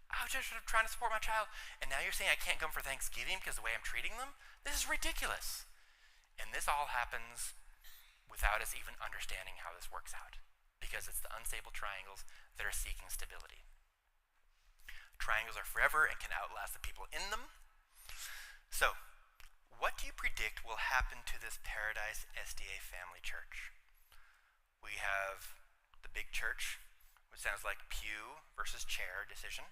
I was just trying to support my child, and now you're saying I can't come for Thanksgiving because of the way I'm treating them? This is ridiculous. And this all happens without us even understanding how this works out, because it's the unstable triangles that are seeking stability. Triangles are forever and can outlast the people in them. So, what do you predict will happen to this Paradise SDA Family Church? We have the big church, which sounds like pew versus chair decision.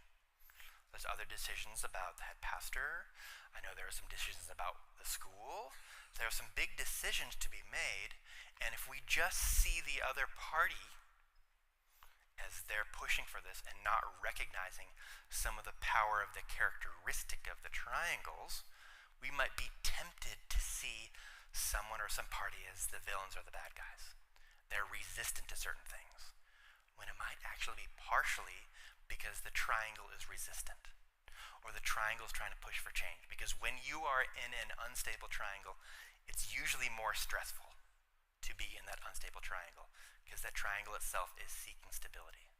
There's other decisions about the head pastor. I know there are some decisions about the school. There are some big decisions to be made, and if we just see the other party as they're pushing for this and not recognizing some of the power of the characteristic of the triangles, we might be tempted to see someone or some party as the villains or the bad guys. They're resistant to certain things, when it might actually be partially because the triangle is resistant, or the triangle is trying to push for change. Because when you are in an unstable triangle, it's usually more stressful to be in that unstable triangle, because that triangle itself is seeking stability.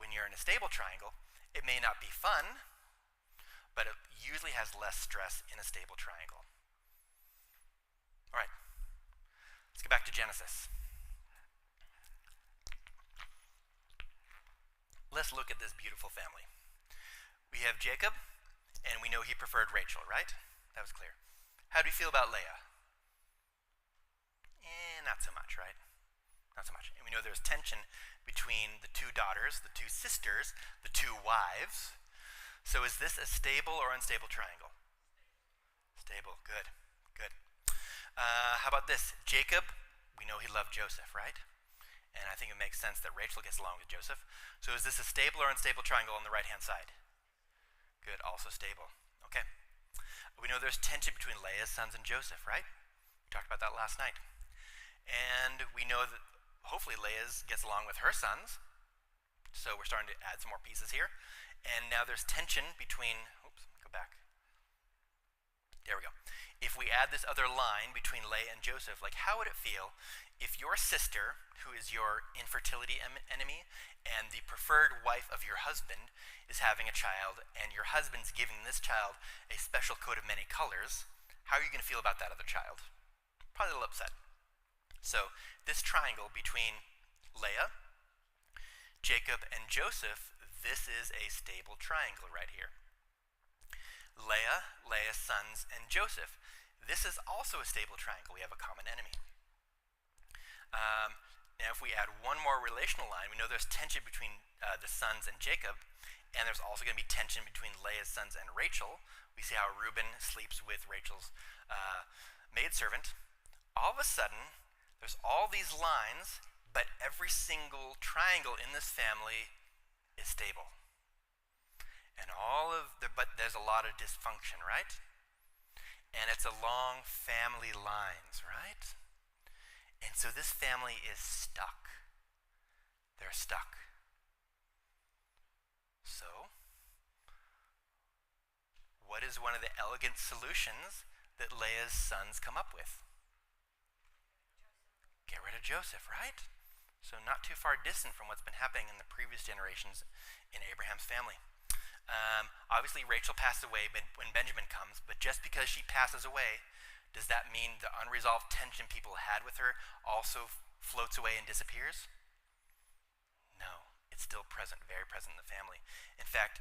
When you're in a stable triangle, it may not be fun, but it usually has less stress in a stable triangle. All right, let's get back to Genesis. Let's look at this beautiful family. We have Jacob, and we know he preferred Rachel, right? That was clear. How do we feel about Leah? Not so much, right? Not so much. And we know there's tension between the two daughters, the two sisters, the two wives. So is this a stable or unstable triangle? Stable, good, good. How about this? Jacob, we know he loved Joseph, right? And I think it makes sense that Rachel gets along with Joseph. So is this a stable or unstable triangle on the right-hand side? Good, also stable. Okay. We know there's tension between Leah's sons and Joseph, right? We talked about that last night. And we know that hopefully Leah gets along with her sons. So we're starting to add some more pieces here. And now there's tension between, oops, go back. There we go. If we add this other line between Leah and Joseph, like how would it feel If your sister, who is your infertility enemy, and the preferred wife of your husband is having a child, and your husband's giving this child a special coat of many colors, how are you going to feel about that other child? Probably a little upset. So this triangle between Leah, Jacob, and Joseph, this is a stable triangle right here. Leah, Leah's sons, and Joseph. This is also a stable triangle. We have a common enemy. Now if we add one more relational line, we know there's tension between the sons and Jacob, and there's also going to be tension between Leah's sons and Rachel. We see how Reuben sleeps with Rachel's maidservant. All of a sudden, there's all these lines, but every single triangle in this family is stable. And but there's a lot of dysfunction, right? And it's along family lines, right? And so this family is stuck. They're stuck. So, what is one of the elegant solutions that Leah's sons come up with? Get rid of Joseph, right? So not too far distant from what's been happening in the previous generations in Abraham's family. Obviously, Rachel passed away when Benjamin comes, but just because she passes away, does that mean the unresolved tension people had with her also floats away and disappears? No, it's still present, very present in the family. In fact,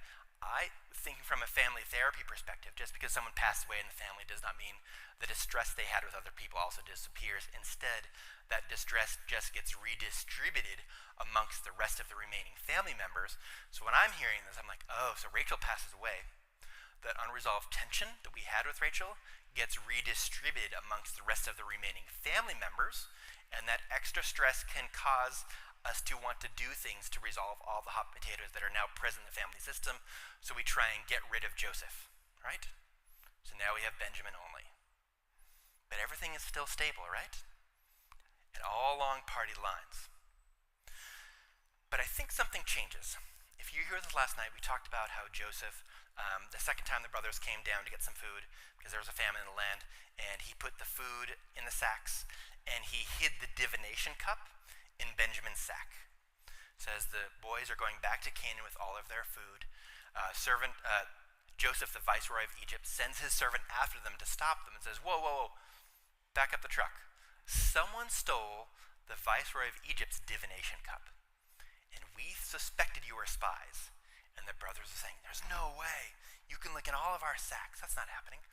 thinking from a family therapy perspective, just because someone passed away in the family does not mean the distress they had with other people also disappears. Instead, that distress just gets redistributed amongst the rest of the remaining family members. So when I'm hearing this, I'm like, oh, so Rachel passes away. That unresolved tension that we had with Rachel gets redistributed amongst the rest of the remaining family members, and that extra stress can cause us to want to do things to resolve all the hot potatoes that are now present in the family system, so we try and get rid of Joseph, right? So now we have Benjamin only. But everything is still stable, right? And all along party lines. But I think something changes. If you were here last night, we talked about how Joseph, the second time the brothers came down to get some food, because there was a famine in the land, and he put the food in the sacks, and he hid the divination cup in Benjamin's sack. It says the boys are going back to Canaan with all of their food. Joseph, the viceroy of Egypt, sends his servant after them to stop them and says, whoa, whoa, whoa, back up the truck. Someone stole the viceroy of Egypt's divination cup, and we suspected you were spies. And the brothers are saying, there's no way. You can look in all of our sacks. That's not happening.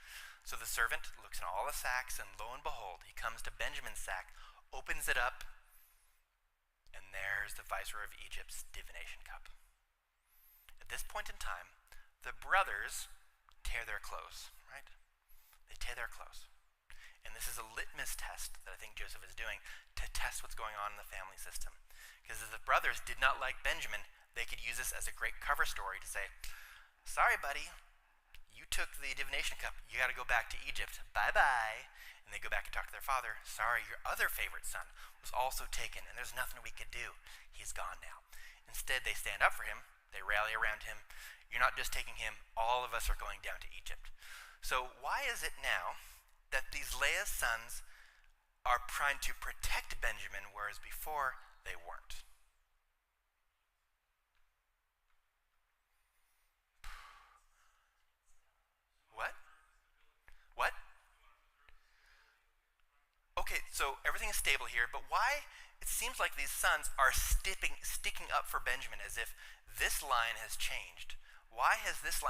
So the servant looks in all the sacks, and lo and behold, he comes to Benjamin's sack, opens it up, and there's the viceroy of Egypt's divination cup. At this point in time, the brothers tear their clothes, right? They tear their clothes. And this is a litmus test that I think Joseph is doing to test what's going on in the family system. Because if the brothers did not like Benjamin, they could use this as a great cover story to say, sorry, buddy, you took the divination cup. You got to go back to Egypt. Bye-bye. And they go back and talk to their father. Sorry, your other favorite son was also taken, and there's nothing we could do. He's gone now. Instead, they stand up for him. They rally around him. You're not just taking him. All of us are going down to Egypt. So why is it now that these Leah's sons are trying to protect Benjamin, whereas before they weren't? What? Okay, so everything is stable here, but why? It seems like these sons are sticking up for Benjamin as if this line has changed. Why is this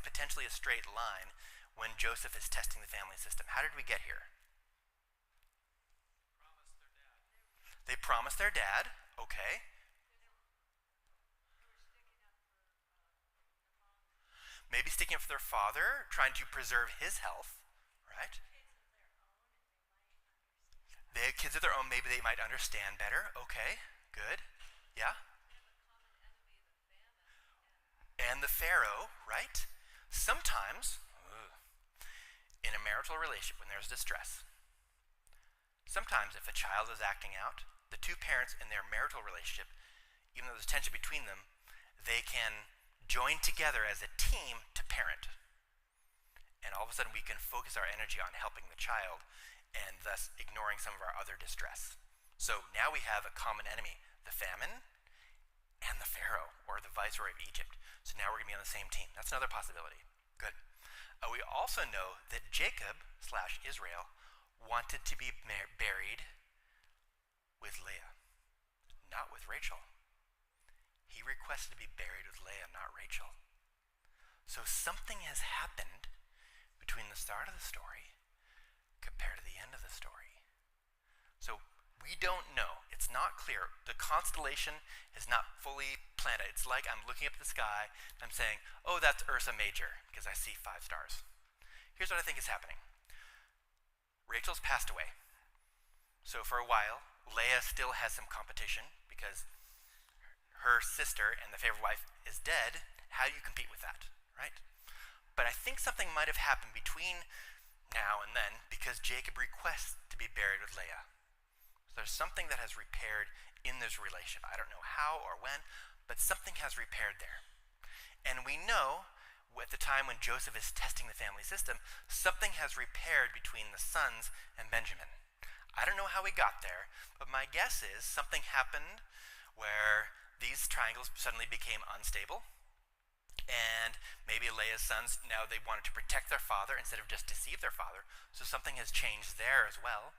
potentially a straight line when Joseph is testing the family system? How did we get here? They promised their dad, okay. Maybe sticking up for their father, trying to preserve his health, right? They had kids of their own, maybe they might understand better, okay, good, yeah. And the Pharaoh, right? Sometimes, in a marital relationship when there's distress, sometimes if a child is acting out, the two parents in their marital relationship, even though there's tension between them, they can join together as a team to parent. And all of a sudden we can focus our energy on helping the child and thus ignoring some of our other distress. So now we have a common enemy, the famine and the Pharaoh, or the viceroy of Egypt. So now we're going to be on the same team. That's another possibility. Good. We also know that Jacob / Israel wanted to be buried with Leah, not with Rachel. He requested to be buried with Leah, not Rachel. So something has happened between the start of the story compared to the end of the story. So we don't know. It's not clear. The constellation is not fully planted. It's like I'm looking up at the sky and I'm saying, oh, that's Ursa Major, because I see 5 stars. Here's what I think is happening. Rachel's passed away. So for a while, Leah still has some competition because her sister and the favorite wife is dead. How do you compete with that, right? But I think something might have happened between now and then because Jacob requests to be buried with Leah. So there's something that has repaired in this relation. I don't know how or when, but something has repaired there. And we know at the time when Joseph is testing the family system, something has repaired between the sons and Benjamin. I don't know how we got there, but my guess is something happened where these triangles suddenly became unstable, and maybe Leah's sons, now they wanted to protect their father instead of just deceive their father, so something has changed there as well.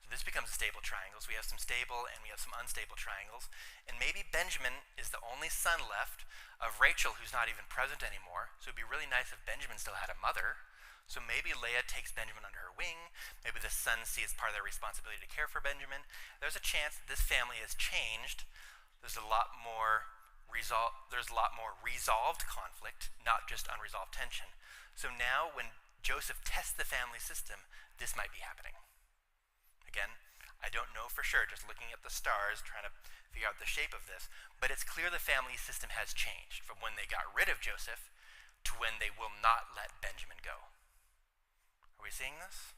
So this becomes a stable triangle. So we have some stable and we have some unstable triangles, and maybe Benjamin is the only son left of Rachel who's not even present anymore, so it'd be really nice if Benjamin still had a mother. So maybe Leah takes Benjamin under her wing. Maybe the sons see as part of their responsibility to care for Benjamin. There's a chance that this family has changed. There's a lot more resolved conflict, not just unresolved tension. So now when Joseph tests the family system, this might be happening. Again, I don't know for sure, just looking at the stars, trying to figure out the shape of this, but it's clear the family system has changed from when they got rid of Joseph to when they will not let Benjamin go. Are we seeing this?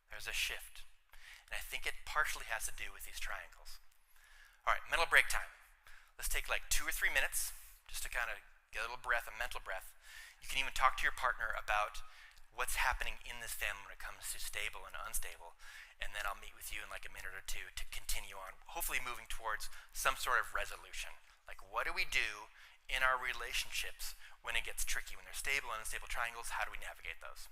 There's a shift. And I think it partially has to do with these triangles. All right, mental break time. Let's take like 2 or 3 minutes just to kind of get a little breath, a mental breath. You can even talk to your partner about what's happening in this family when it comes to stable and unstable. And then I'll meet with you in like a minute or two to continue on, hopefully moving towards some sort of resolution. Like, what do we do in our relationships when it gets tricky? When there's stable and unstable triangles, how do we navigate those?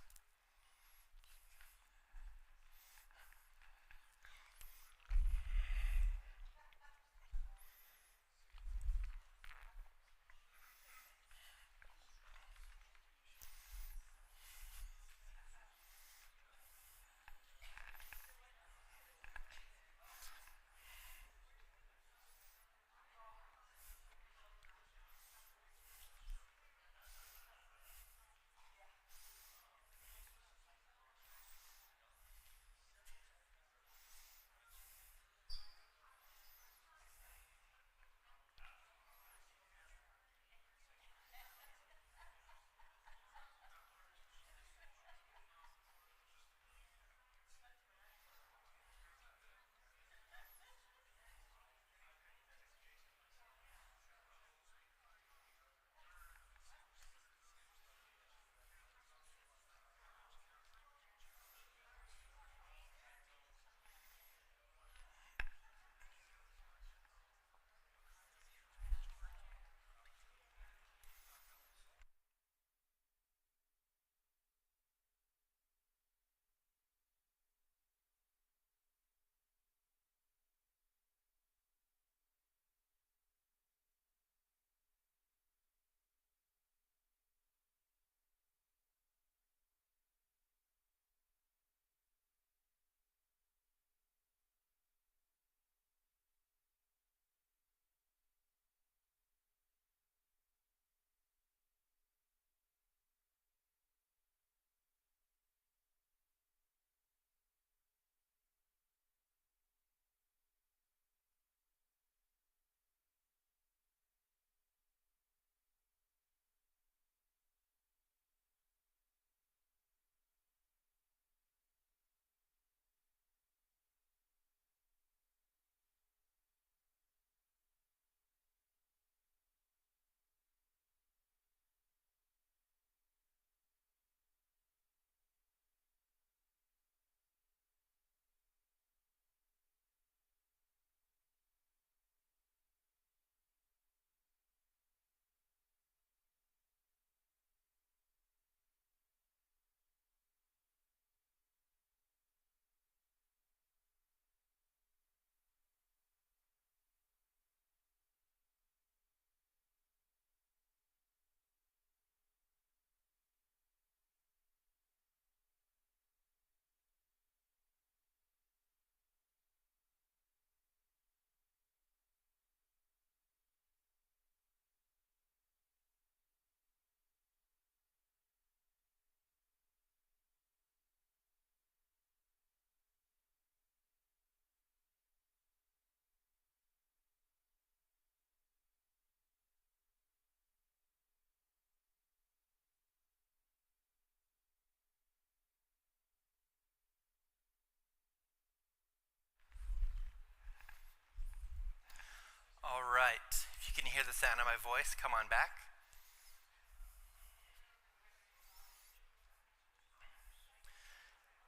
might, if you can hear the sound of my voice, come on back.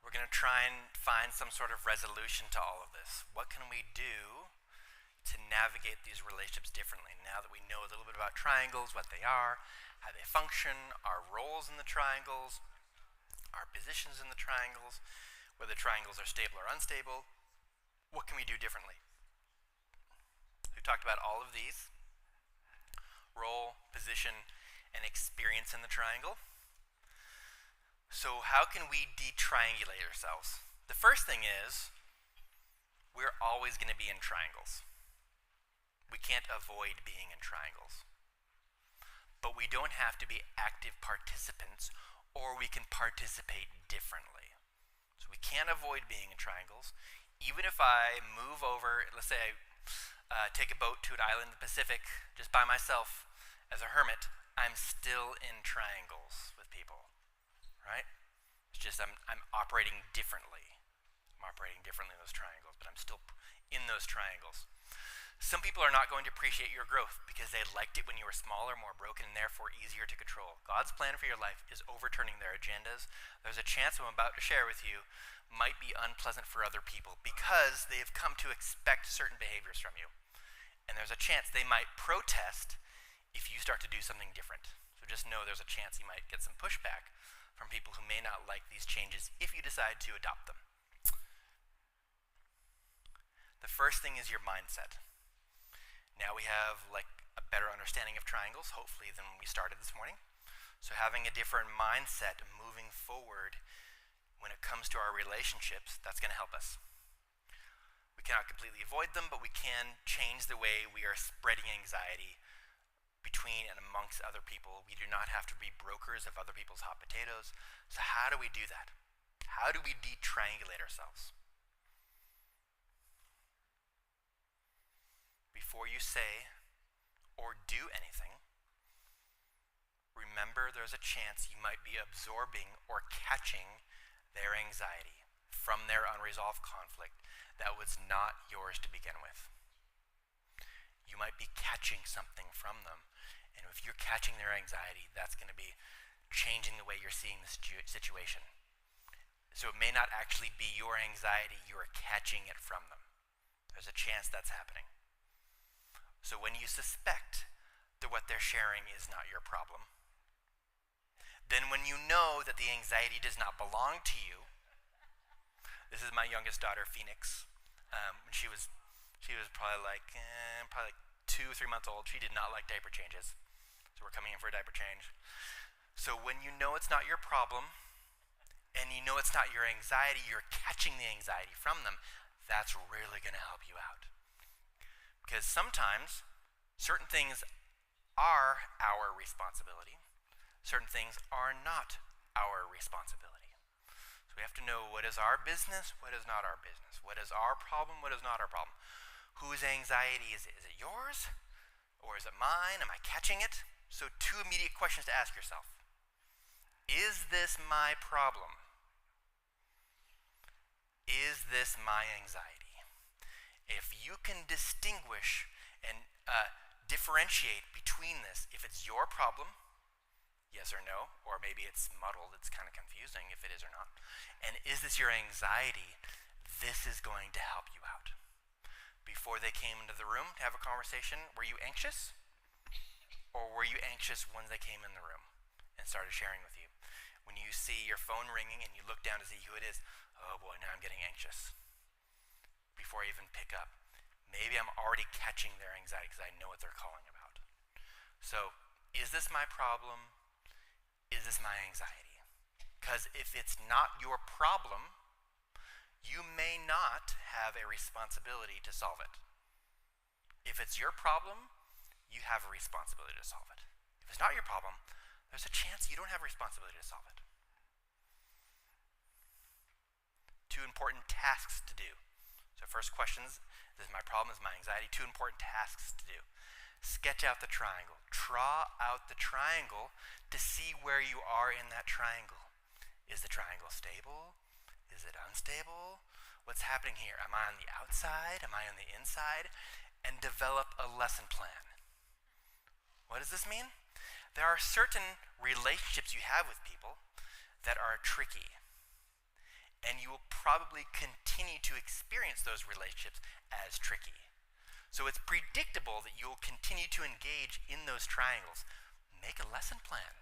We're going to try and find some sort of resolution to all of this. What can we do to navigate these relationships differently now that we know a little bit about triangles, what they are, how they function, our roles in the triangles, our positions in the triangles, whether triangles are stable or unstable? What can we do differently? We've talked about all of these: role, position, and experience in the triangle. So how can we detriangulate ourselves? The first thing is, we're always going to be in triangles. We can't avoid being in triangles. But we don't have to be active participants, or we can participate differently. So we can't avoid being in triangles. Even if I move over, let's say I take a boat to an island in the Pacific just by myself as a hermit, I'm still in triangles with people, right? It's just I'm operating differently. I'm operating differently in those triangles, but I'm still in those triangles. Some people are not going to appreciate your growth because they liked it when you were smaller, more broken, and therefore easier to control. God's plan for your life is overturning their agendas. There's a chance what I'm about to share with you might be unpleasant for other people because they have come to expect certain behaviors from you. And there's a chance they might protest if you start to do something different. So just know there's a chance you might get some pushback from people who may not like these changes if you decide to adopt them. The first thing is your mindset. Now we have like a better understanding of triangles, hopefully, than when we started this morning. So having a different mindset moving forward when it comes to our relationships, that's going to help us. We cannot completely avoid them, but we can change the way we are spreading anxiety between and amongst other people. We do not have to be brokers of other people's hot potatoes. So how do we do that? How do we detriangulate ourselves? Before you say or do anything, remember there's a chance you might be absorbing or catching their anxiety from their unresolved conflict that was not yours to begin with. You might be catching something from them, and if you're catching their anxiety, that's going to be changing the way you're seeing the situation. So it may not actually be your anxiety, you are catching it from them. There's a chance that's happening. So when you suspect that what they're sharing is not your problem, then when you know that the anxiety does not belong to you, this is my youngest daughter, Phoenix. When she was probably like 2 or 3 months old. She did not like diaper changes. So we're coming in for a diaper change. So when you know it's not your problem, and you know it's not your anxiety, you're catching the anxiety from them, that's really going to help you out. Because sometimes certain things are our responsibility. Certain things are not our responsibility. So we have to know what is our business, what is not our business. What is our problem, what is not our problem. Whose anxiety is it? Is it yours? Or is it mine? Am I catching it? So 2 immediate questions to ask yourself. Is this my problem? Is this my anxiety? If you can distinguish and differentiate between this, if it's your problem, yes or no, or maybe it's muddled, it's kind of confusing if it is or not, and is this your anxiety, this is going to help you out. Before they came into the room to have a conversation, were you anxious? Or were you anxious when they came in the room and started sharing with you? When you see your phone ringing and you look down to see who it is, oh boy, now I'm getting anxious. Before I even pick up, maybe I'm already catching their anxiety because I know what they're calling about. So, is this my problem? Is this my anxiety? Because if it's not your problem, you may not have a responsibility to solve it. If it's your problem, you have a responsibility to solve it. If it's not your problem, there's a chance you don't have a responsibility to solve it. 2 important tasks to do. So first questions, this is my problem, this is my anxiety. 2 important tasks to do. Sketch out the triangle. Draw out the triangle to see where you are in that triangle. Is the triangle stable? Is it unstable? What's happening here? Am I on the outside? Am I on the inside? and develop a lesson plan. What does this mean? There are certain relationships you have with people that are tricky, and you will probably continue to experience those relationships as tricky. So it's predictable that you'll continue to engage in those triangles. Make a lesson plan.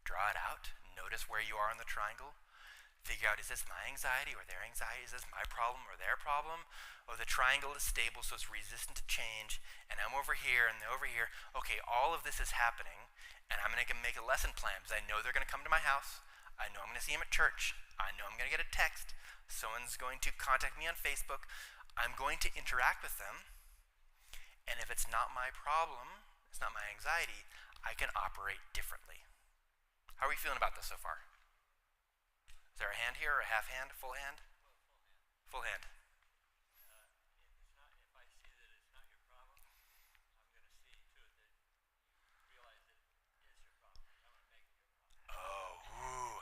Draw it out. Notice where you are in the triangle. Figure out, is this my anxiety or their anxiety? Is this my problem or their problem? Oh, the triangle is stable, so it's resistant to change, and I'm over here and they're over here. Okay, all of this is happening, and I'm going to make a lesson plan because I know they're going to come to my house. I know I'm going to see them at church. I know I'm going to get a text. Someone's going to contact me on Facebook. I'm going to interact with them, and if it's not my problem, it's not my anxiety, I can operate differently. How are we feeling about this so far? Is there a hand here, or a half hand, a full hand? Full hand. If I see that it's not your problem, I'm going to see to it that you realize that it is your problem. I'm going to make it your problem. Oh,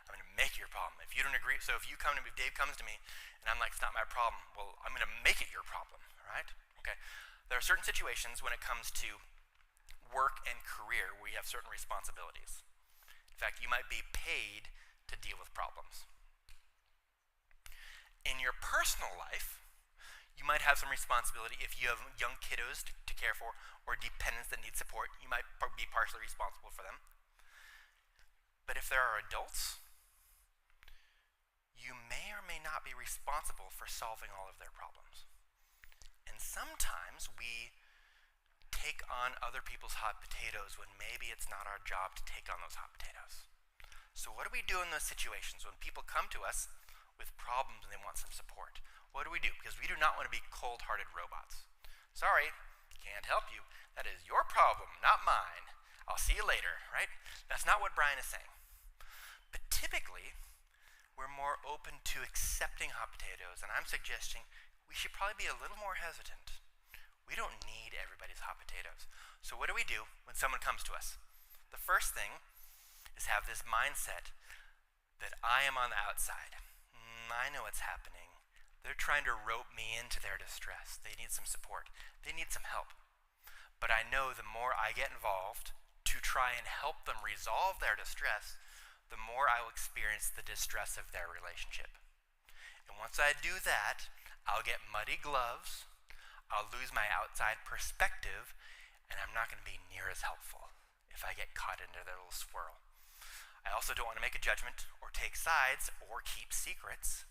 I'm going to make it your problem. If you don't agree, so if Dave comes to me and I'm like, it's not my problem, well, I'm going to make it your problem, right? Okay. There are certain situations when it comes to work and career where you have certain responsibilities. In fact, you might be paid to deal with problems. In your personal life, you might have some responsibility. If you have young kiddos to care for or dependents that need support, you might be partially responsible for them. But if there are adults, you may or may not be responsible for solving all of their problems. And sometimes we take on other people's hot potatoes when maybe it's not our job to take on those hot potatoes. So what do we do in those situations when people come to us with problems and they want some support? What do we do? Because we do not want to be cold-hearted robots. Sorry, can't help you. That is your problem, not mine. I'll see you later, right? That's not what Brian is saying. But typically, we're more open to accepting hot potatoes, and I'm suggesting we should probably be a little more hesitant. We don't need everybody's hot potatoes. So what do we do when someone comes to us? The first thing is have this mindset that I am on the outside. I know what's happening. They're trying to rope me into their distress. They need some support. They need some help. But I know the more I get involved to try and help them resolve their distress, the more I will experience the distress of their relationship. And once I do that, I'll get muddy gloves, I'll lose my outside perspective, and I'm not going to be near as helpful if I get caught into their little swirl. I also don't want to make a judgment or take sides or keep secrets,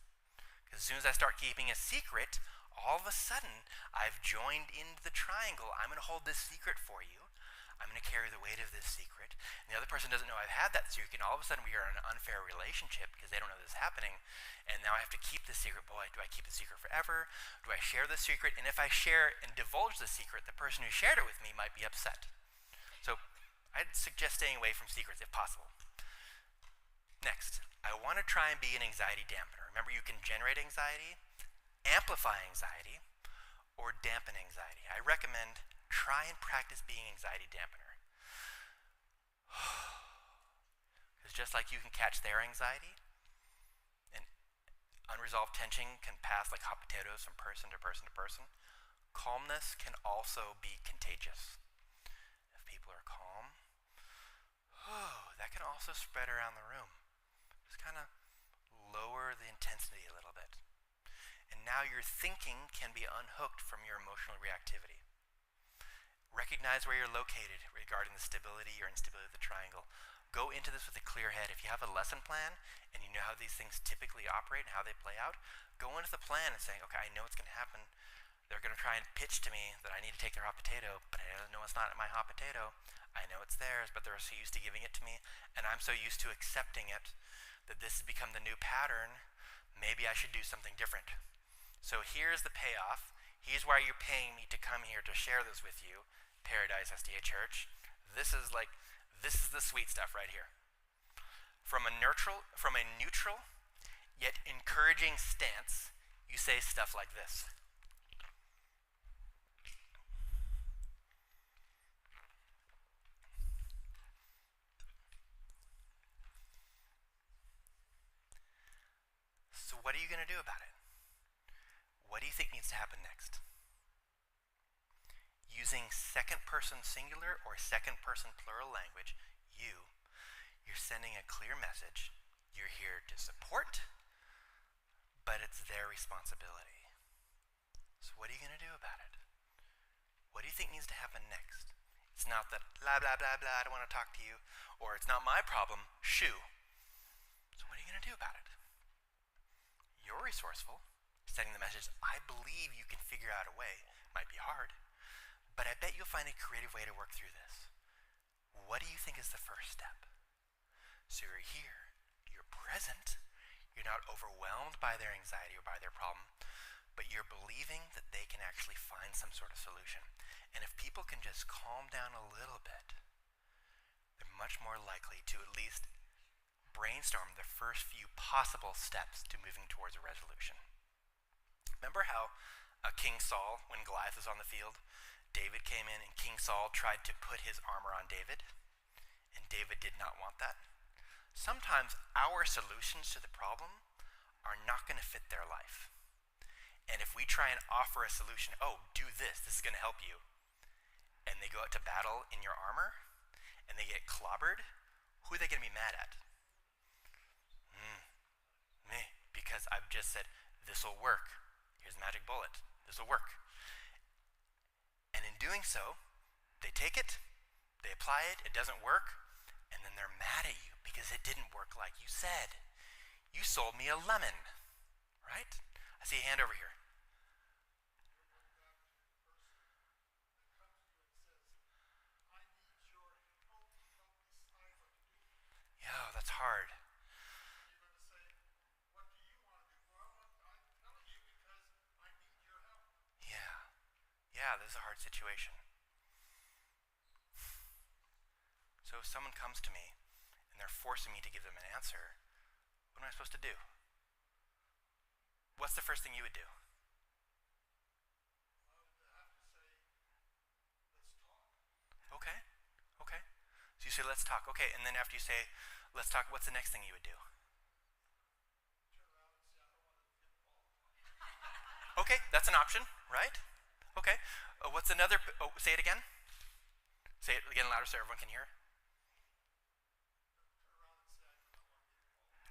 because as soon as I start keeping a secret, all of a sudden I've joined into the triangle. I'm going to hold this secret for you. I'm going to carry the weight of this secret. And the other person doesn't know I've had that secret, and all of a sudden we are in an unfair relationship because they don't know this is happening. And now I have to keep the secret. Boy, do I keep the secret forever? Do I share the secret? And if I share and divulge the secret, the person who shared it with me might be upset. So I'd suggest staying away from secrets if possible. Next, I want to try and be an anxiety dampener. Remember, you can generate anxiety, amplify anxiety, or dampen anxiety. I recommend try and practice being anxiety dampener. Because just like you can catch their anxiety, and unresolved tension can pass like hot potatoes from person to person to person, calmness can also be contagious. If people are calm, that can also spread around the room. Just kind of lower the intensity a little bit. And now your thinking can be unhooked from your emotional reactivity. Recognize where you're located regarding the stability or instability of the triangle. Go into this with a clear head. If you have a lesson plan and you know how these things typically operate and how they play out, go into the plan and say, okay, I know what's going to happen. They're going to try and pitch to me that I need to take their hot potato, but I know it's not my hot potato. I know it's theirs, but they're so used to giving it to me, and I'm so used to accepting it that this has become the new pattern. Maybe I should do something different. So here's the payoff. Here's why you're paying me to come here to share this with you, Paradise SDA Church. This is the sweet stuff right here. From a neutral yet encouraging stance, you say stuff like this. So what are you going to do about it? What do you think needs to happen next? using second person singular or second person plural language, you're sending a clear message. You're here to support, but it's their responsibility. So what are you going to do about it? What do you think needs to happen next? It's not that blah, blah, blah, blah, I don't want to talk to you, or it's not my problem, shoo. So what are you going to do about it? You're resourceful, sending the message, I believe you can figure out a way. Might be hard, but I bet you'll find a creative way to work through this. What do you think is the first step? So you're here, you're present, you're not overwhelmed by their anxiety or by their problem, but you're believing that they can actually find some sort of solution. And if people can just calm down a little bit, they're much more likely to at least brainstorm the first few possible steps to moving towards a resolution. Remember how King Saul, when Goliath was on the field, David came in and King Saul tried to put his armor on David, and David did not want that? Sometimes our solutions to the problem are not going to fit their life. And if we try and offer a solution, oh, do this is going to help you, and they go out to battle in your armor, and they get clobbered, who are they going to be mad at? Me, because I've just said, this will work. Here's the magic bullet. This will work. And in doing so, they take it, they apply it, it doesn't work, and then they're mad at you because it didn't work like you said. You sold me a lemon, right? I see a hand over here. Yeah, that's hard. Yeah, this is a hard situation. So if someone comes to me and they're forcing me to give them an answer, what am I supposed to do? What's the first thing you would do? Okay. So you say, let's talk. Okay, and then after you say, let's talk, what's the next thing you would do? Okay, that's an option, right? Okay. What's another, say it again. Say it again louder so everyone can hear.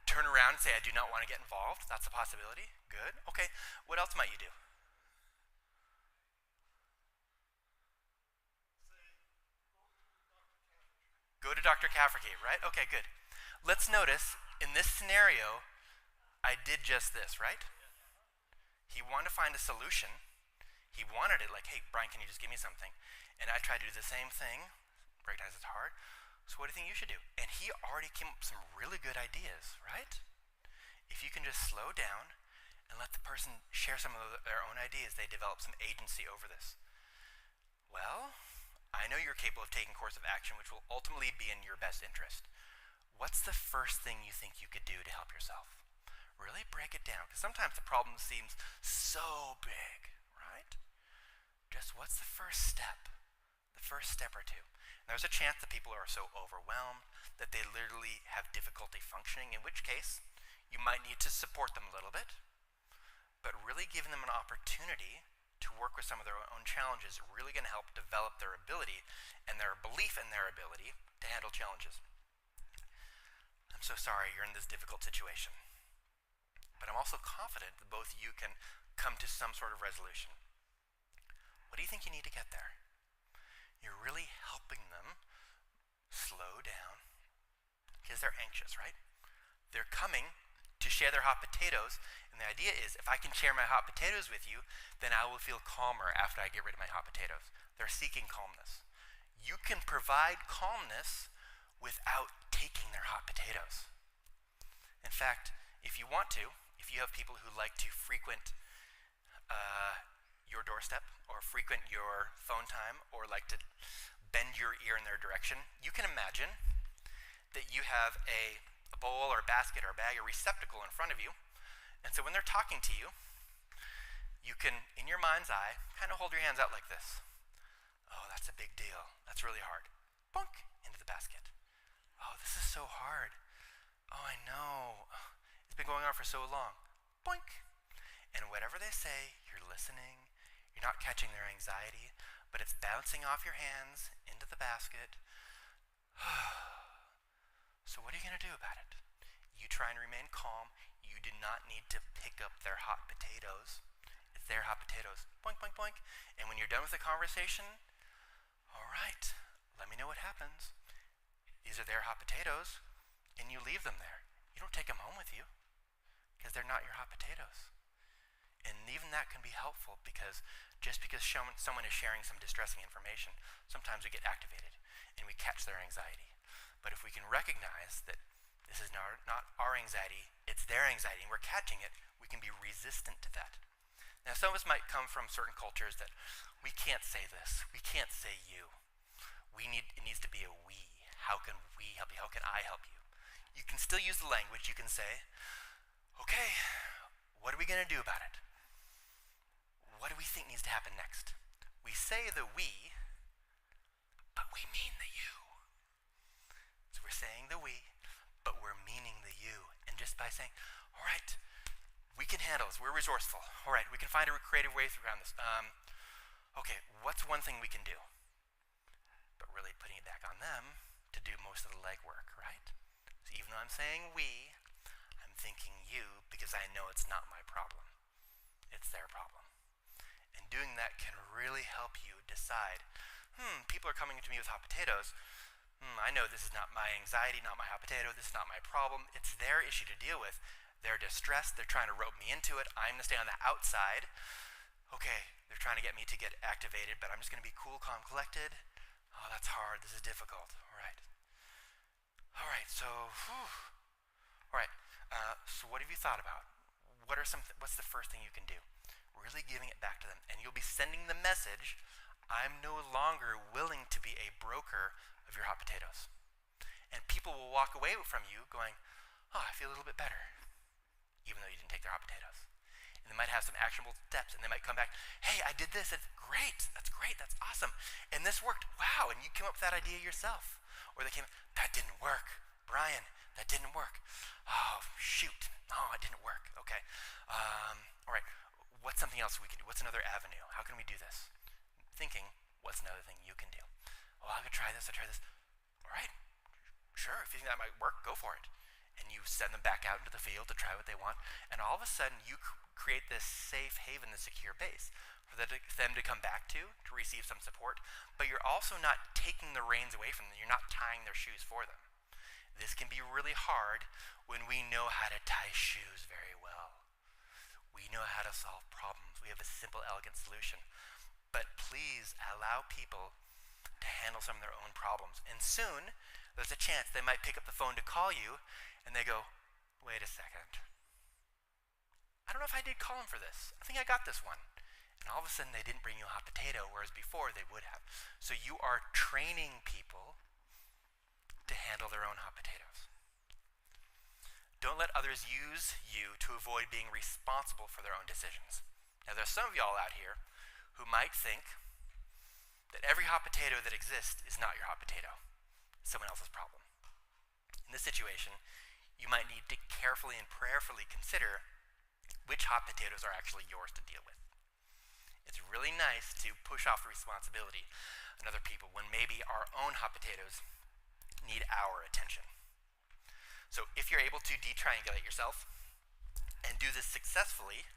Turn around and say, I do not want to get involved. That's a possibility. Good. Okay. What else might you do? Go to Dr. Cafferky, right? Okay, good. Let's notice, in this scenario, I did just this, right? He wanted to find a solution. He wanted it like, hey, Brian, can you just give me something? And I tried to do the same thing, recognize it's hard. So what do you think you should do? And he already came up with some really good ideas, right? If you can just slow down and let the person share some of their own ideas, they develop some agency over this. Well, I know you're capable of taking course of action which will ultimately be in your best interest. What's the first thing you think you could do to help yourself? Really break it down, because sometimes the problem seems so big, right? Just what's the first step? The first step or two. And there's a chance that people are so overwhelmed that they literally have difficulty functioning, in which case you might need to support them a little bit, but really giving them an opportunity to work with some of their own challenges is really going to help develop their ability and their belief in their ability to handle challenges. I'm so sorry you're in this difficult situation, but I'm also confident that both of you can come to some sort of resolution. What do you think you need to get there? You're really helping them slow down because they're anxious, right? They're coming to share their hot potatoes, and the idea is if I can share my hot potatoes with you, then I will feel calmer after I get rid of my hot potatoes. They're seeking calmness. You can provide calmness without taking their hot potatoes. In fact, if you want to, if you have people who like to frequent your doorstep or frequent your phone time or like to bend your ear in their direction, you can imagine that you have a bowl or a basket or a bag or receptacle in front of you. And so when they're talking to you, you can, in your mind's eye, kind of hold your hands out like this. Oh, that's a big deal. That's really hard. Bonk, into the basket. Oh, this is so hard. Oh, I know. It's been going on for so long. Boink. And whatever they say, you're listening. You're not catching their anxiety, but it's bouncing off your hands into the basket. So what are you going to do about it? You try and remain calm. You do not need to pick up their hot potatoes. It's their hot potatoes. Boink, boink, boink. And when you're done with the conversation, all right, let me know what happens. These are their hot potatoes, and you leave them there. You don't take them home with you because they're not your hot potatoes. And even that can be helpful because just because someone is sharing some distressing information, sometimes we get activated and we catch their anxiety. But if we can recognize that this is not our anxiety, it's their anxiety, and we're catching it, we can be resistant to that. Now, some of us might come from certain cultures that we can't say this, we can't say you. It needs to be a we. How can we help you? How can I help you? You can still use the language. You can say, okay, what are we going to do about it? What do we think needs to happen next? We say the we, but we mean the you. So we're saying the we, but we're meaning the you. And just by saying, all right, we can handle this. We're resourceful. All right, we can find a creative way around this. Okay, what's one thing we can do? But really putting it back on them to do most of the legwork, right? So even though I'm saying we, I'm thinking you because I know it's not my problem. It's their problem. And doing that can really help you decide, people are coming to me with hot potatoes. I know this is not my anxiety, not my hot potato. This is not my problem. It's their issue to deal with. They're distressed. They're trying to rope me into it. I'm going to stay on the outside. Okay, they're trying to get me to get activated, but I'm just going to be cool, calm, collected. Oh, that's hard. This is difficult. All right. So what have you thought about? What's the first thing you can do? Really giving it back to them. And you'll be sending the message, I'm no longer willing to be a broker of your hot potatoes. And people will walk away from you going, oh, I feel a little bit better, even though you didn't take their hot potatoes. And they might have some actionable steps, and they might come back, hey, I did this, that's great, that's awesome. And this worked, wow, and you came up with that idea yourself. Or they came, that didn't work, Brian, that didn't work. Oh, shoot, oh, it didn't work, okay. All right, what's something else we can do? What's another avenue? How can we do this? Thinking, what's another thing you can do? Oh, I could try this, All right, sure, if you think that might work, go for it. And you send them back out into the field to try what they want, and all of a sudden you create this safe haven, this secure base for them to come back to receive some support, but you're also not taking the reins away from them. You're not tying their shoes for them. This can be really hard when we know how to tie shoes very well. We know how to solve problems. We have a simple, elegant solution. But please allow people to handle some of their own problems. And soon, there's a chance they might pick up the phone to call you, and they go, wait a second. I don't know if I did call him for this. I think I got this one. And all of a sudden, they didn't bring you a hot potato, whereas before they would have. So you are training people to handle their own hot potatoes. Don't let others use you to avoid being responsible for their own decisions. Now, there's some of y'all out here who might think that every hot potato that exists is not your hot potato. It's someone else's problem. In this situation, you might need to carefully and prayerfully consider which hot potatoes are actually yours to deal with. It's really nice to push off the responsibility on other people when maybe our own hot potatoes need our attention. So if you're able to detriangulate yourself and do this successfully,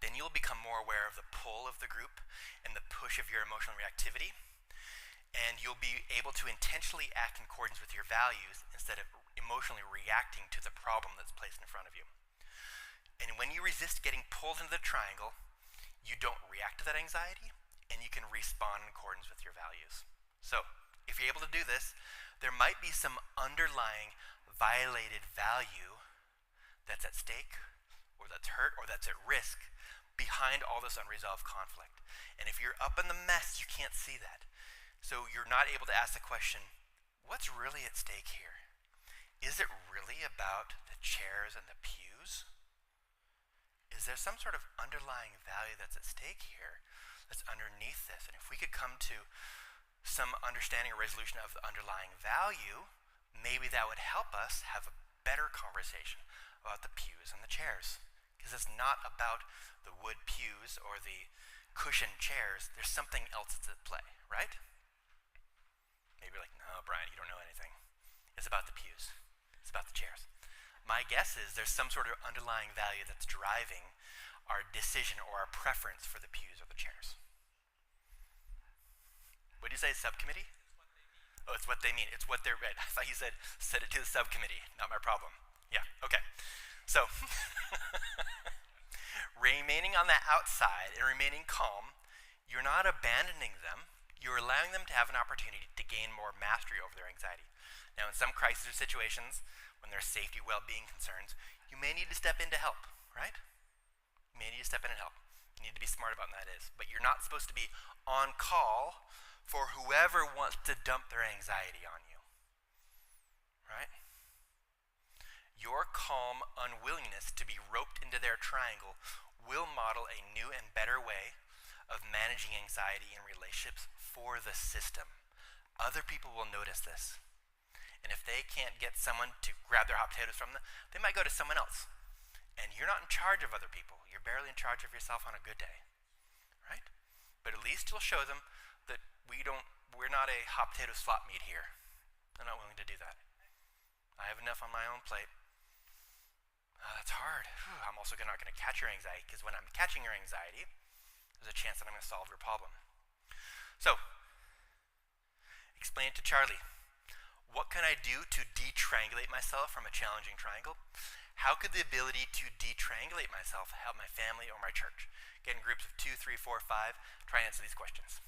then you'll become more aware of the pull of the group and the push of your emotional reactivity, and you'll be able to intentionally act in accordance with your values instead of emotionally reacting to the problem that's placed in front of you. And when you resist getting pulled into the triangle, you don't react to that anxiety, and you can respond in accordance with your values. So, if you're able to do this, there might be some underlying violated value that's at stake, or that's hurt, or that's at risk behind all this unresolved conflict. And if you're up in the mess, you can't see that. So you're not able to ask the question, what's really at stake here? Is it really about the chairs and the pews? Is there some sort of underlying value that's at stake here that's underneath this? And if we could come to some understanding or resolution of the underlying value, maybe that would help us have a better conversation about the pews and the chairs. Because it's not about the wood pews or the cushioned chairs, there's something else that's at play, right? Maybe you're like, no, Brian, you don't know anything. It's about the pews. It's about the chairs. My guess is there's some sort of underlying value that's driving our decision or our preference for the pews or the chairs. What do you say, subcommittee? Oh, it's what they mean. It's what they're read. I thought you said it to the subcommittee. Not my problem. Yeah, okay. So, remaining on the outside and remaining calm, you're not abandoning them. You're allowing them to have an opportunity to gain more mastery over their anxiety. Now, in some crisis situations, when there's safety, well-being concerns, you may need to step in to help, right? You may need to step in and help. You need to be smart about what that is. But you're not supposed to be on call for whoever wants to dump their anxiety on you, right? Your calm unwillingness to be roped into their triangle will model a new and better way of managing anxiety in relationships for the system. Other people will notice this. And if they can't get someone to grab their hot potatoes from them, they might go to someone else. And you're not in charge of other people. You're barely in charge of yourself on a good day, right? But at least you'll show them that we're not a hot potato slot meet here. I'm not willing to do that. I have enough on my own plate. That's hard. I'm also not going to catch your anxiety, because when I'm catching your anxiety, there's a chance that I'm going to solve your problem. So, explain it to Charlie. What can I do to detriangulate myself from a challenging triangle? How could the ability to detriangulate myself help my family or my church? Get in groups of 2, 3, 4, 5. Try and answer these questions.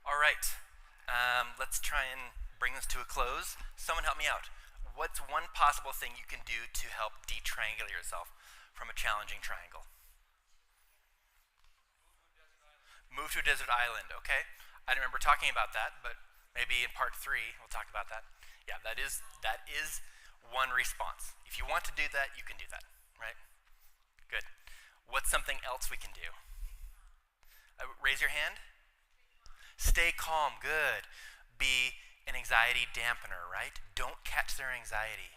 All right. Let's try and bring this to a close. Someone help me out. What's one possible thing you can do to help detriangulate yourself from a challenging triangle? Move to a desert island. Okay. I don't remember talking about that, but maybe in part 3 we'll talk about that. Yeah, that is one response. If you want to do that, you can do that, right? Good. What's something else we can do? Raise your hand. Stay calm. Good. Be an anxiety dampener, right? Don't catch their anxiety.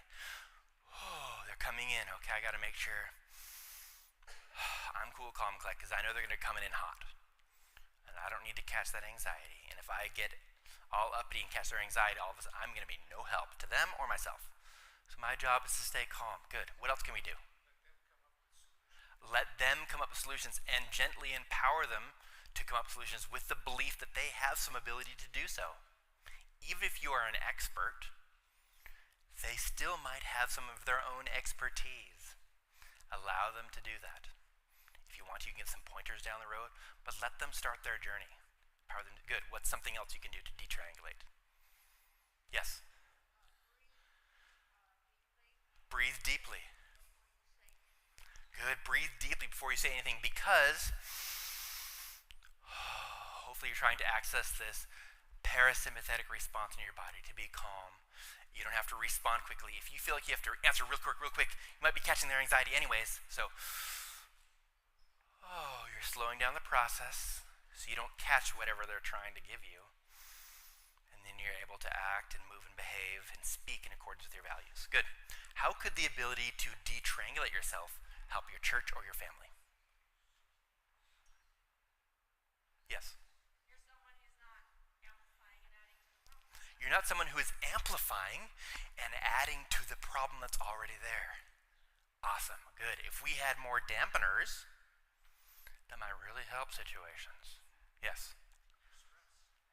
Oh, they're coming in. Okay, I got to make sure I'm cool, calm, collect, because I know they're going to come in hot. And I don't need to catch that anxiety. And if I get all uppity and catch their anxiety, all of a sudden I'm going to be no help to them or myself. So my job is to stay calm. Good. What else can we do? Let them come up with solutions and gently empower them to come up with solutions with the belief that they have some ability to do so. Even if you are an expert, they still might have some of their own expertise. Allow them to do that. If you want, you can give some pointers down the road, but let them start their journey. Empower them. Good. What's something else you can do to detriangulate? Yes? Breathe deeply. Good. Breathe deeply before you say anything, because hopefully you're trying to access this parasympathetic response in your body to be calm. You don't have to respond quickly. If you feel like you have to answer real quick, you might be catching their anxiety anyways. So, you're slowing down the process so you don't catch whatever they're trying to give you. And then you're able to act and move and behave and speak in accordance with your values. Good. How could the ability to detriangulate yourself help your church or your family? Yes? You're not someone who is amplifying and adding to the problem that's already there. Awesome. Good. If we had more dampeners, that might really help situations. Yes?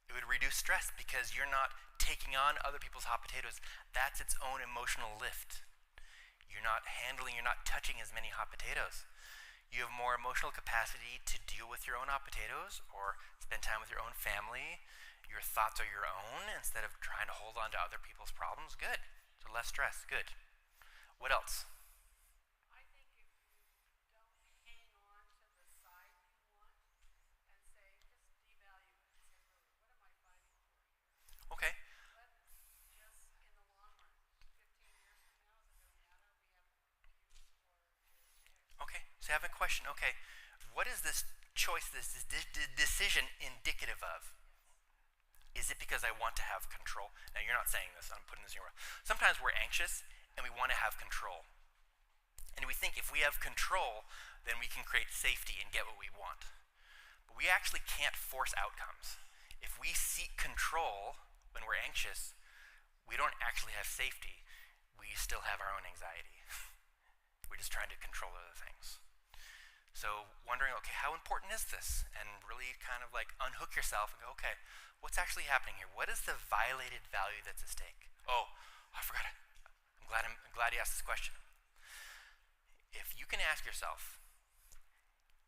It would reduce stress because you're not taking on other people's hot potatoes. That's its own emotional lift. You're not touching as many hot potatoes. You have more emotional capacity to deal with your own hot potatoes or spend time with your own family. Your thoughts are your own instead of trying to hold on to other people's problems. Good. So less stress. Good. What else? I think if you don't hang on to the side you want and say, just devalue it and say, really, what am I fighting for here? Okay. Let's just, in the long run, 15 years from now, is it going to matter? We have an excuse or Okay. So I have a question. Okay. What is this choice, this decision indicative of? Is it because I want to have control? Now, you're not saying this. I'm putting this in your mouth. Sometimes we're anxious and we want to have control. And we think if we have control, then we can create safety and get what we want. But we actually can't force outcomes. If we seek control when we're anxious, we don't actually have safety. We still have our own anxiety. We're just trying to control other things. So wondering, okay, how important is this? And really kind of like unhook yourself and go, okay, what's actually happening here? What is the violated value that's at stake? Oh, I forgot it. I'm glad you asked this question. If you can ask yourself,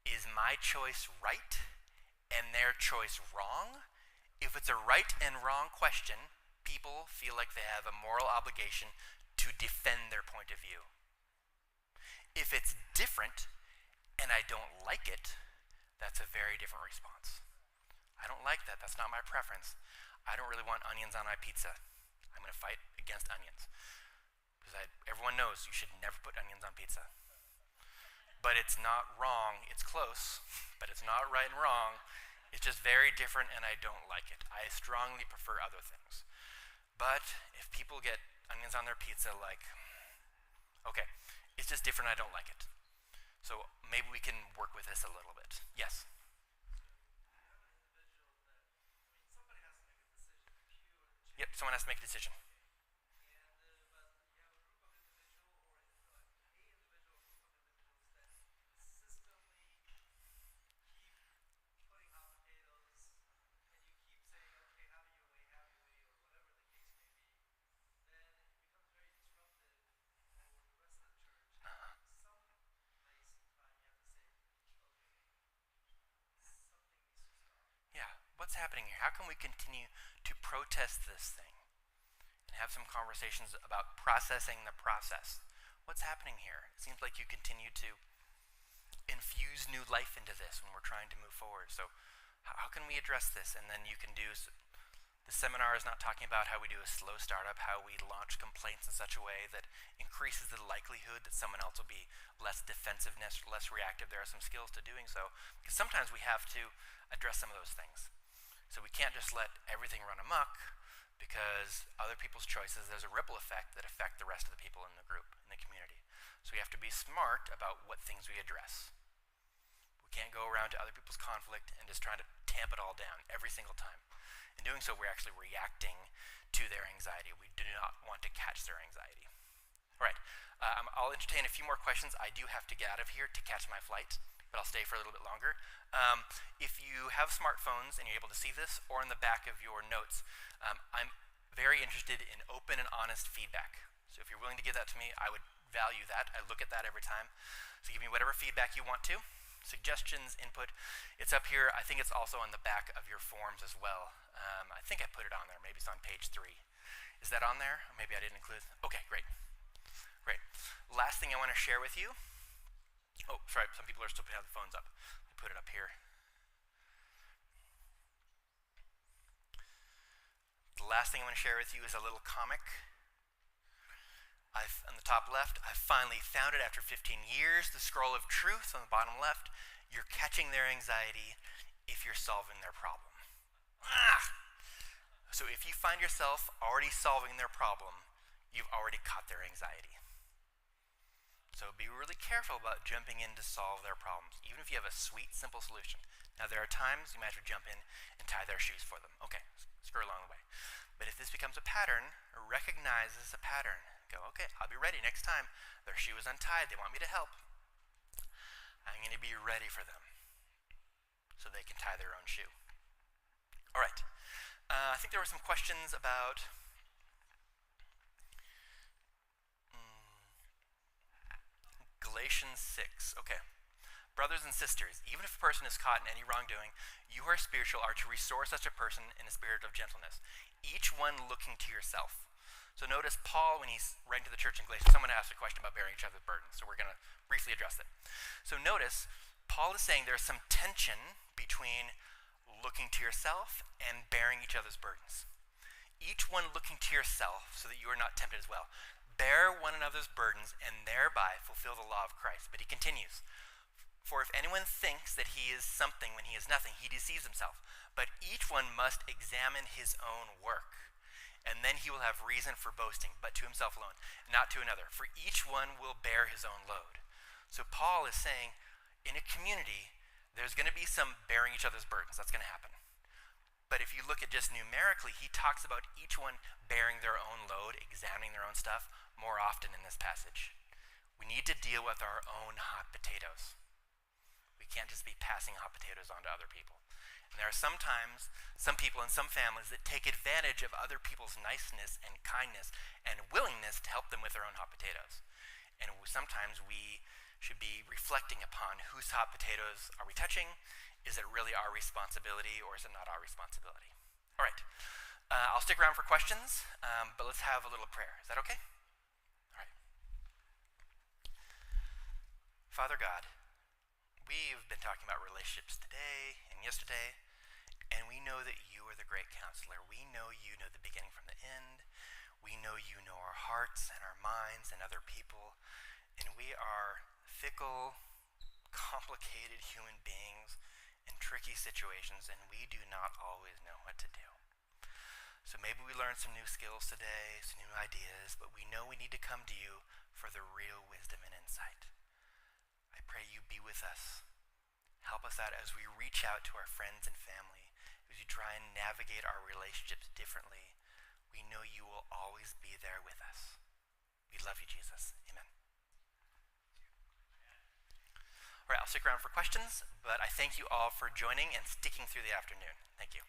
is my choice right and their choice wrong? If it's a right and wrong question, people feel like they have a moral obligation to defend their point of view. If it's different and I don't like it, that's a very different response. I don't like that. That's not my preference. I don't really want onions on my pizza. I'm going to fight against onions. Because everyone knows you should never put onions on pizza. But it's not wrong. It's close, but it's not right and wrong. It's just very different and I don't like it. I strongly prefer other things. But if people get onions on their pizza, like, okay, it's just different, I don't like it. So maybe we can work with this a little bit. Yes? Yep, someone has to make a decision. Yeah. What's happening here? How can we continue to protest this thing? And have some conversations about processing the process. What's happening here? It seems like you continue to infuse new life into this when we're trying to move forward. So how can we address this? And then you can do, the seminar is not talking about how we do a slow startup, how we launch complaints in such a way that increases the likelihood that someone else will be less defensiveness, less reactive. There are some skills to doing so, because sometimes we have to address some of those things. So we can't just let everything run amok, because other people's choices, there's a ripple effect that affect the rest of the people in the group, in the community. So we have to be smart about what things we address. We can't go around to other people's conflict and just try to tamp it all down every single time. In doing so, we're actually reacting to their anxiety. We do not want to catch their anxiety. All right, I'll entertain a few more questions. I do have to get out of here to catch my flight, but I'll stay for a little bit longer. If you have smartphones and you're able to see this, or in the back of your notes, I'm very interested in open and honest feedback. So if you're willing to give that to me, I would value that. I look at that every time. So give me whatever feedback you want to. Suggestions, input. It's up here. I think it's also on the back of your forms as well. I think I put it on there. Maybe it's on page 3. Is that on there? Or maybe I didn't include. Okay, great. Great. Last thing I want to share with you. Oh, sorry. Some people are still putting the phones up. I'll put it up here. The last thing I want to share with you is a little comic. On the top left, I finally found it after 15 years. The scroll of truth on the bottom left. You're catching their anxiety if you're solving their problem. So if you find yourself already solving their problem, you've already caught their anxiety. So be really careful about jumping in to solve their problems, even if you have a sweet, simple solution. Now there are times you might have to jump in and tie their shoes for them. Okay, screw along the way. But if this becomes a pattern, recognize this as a pattern. Go, okay, I'll be ready next time. Their shoe is untied, they want me to help. I'm going to be ready for them so they can tie their own shoe. All right, I think there were some questions about Galatians 6, okay. Brothers and sisters, even if a person is caught in any wrongdoing, you who are spiritual are to restore such a person in a spirit of gentleness, each one looking to yourself. So notice Paul, when he's writing to the church in Galatia, someone asked a question about bearing each other's burdens, so we're going to briefly address it. So notice, Paul is saying there's some tension between looking to yourself and bearing each other's burdens. Each one looking to yourself so that you are not tempted as well. Bear one another's burdens and thereby fulfill the law of Christ. But he continues, for if anyone thinks that he is something when he is nothing, he deceives himself. But each one must examine his own work, and then he will have reason for boasting, but to himself alone, not to another. For each one will bear his own load. So Paul is saying, in a community, there's going to be some bearing each other's burdens. That's going to happen. But if you look at just numerically, he talks about each one bearing their own load, examining their own stuff more often in this passage. We need to deal with our own hot potatoes. We can't just be passing hot potatoes on to other people. And there are sometimes some people in some families that take advantage of other people's niceness and kindness and willingness to help them with their own hot potatoes. And sometimes we should be reflecting upon whose hot potatoes are we touching? Is it really our responsibility, or is it not our responsibility? All right, I'll stick around for questions, but let's have a little prayer. Is that okay? All right. Father God, we've been talking about relationships today and yesterday, and we know that you are the great counselor. We know you know the beginning from the end. We know you know our hearts and our minds and other people, and we are fickle, complicated human beings in tricky situations, and we do not always know what to do. So maybe we learned some new skills today, some new ideas, but we know we need to come to you for the real wisdom and insight. I pray you be with us. Help us out as we reach out to our friends and family, as we try and navigate our relationships differently. We know you will always be there with us. We love you, Jesus. Amen. All right, I'll stick around for questions, but I thank you all for joining and sticking through the afternoon. Thank you.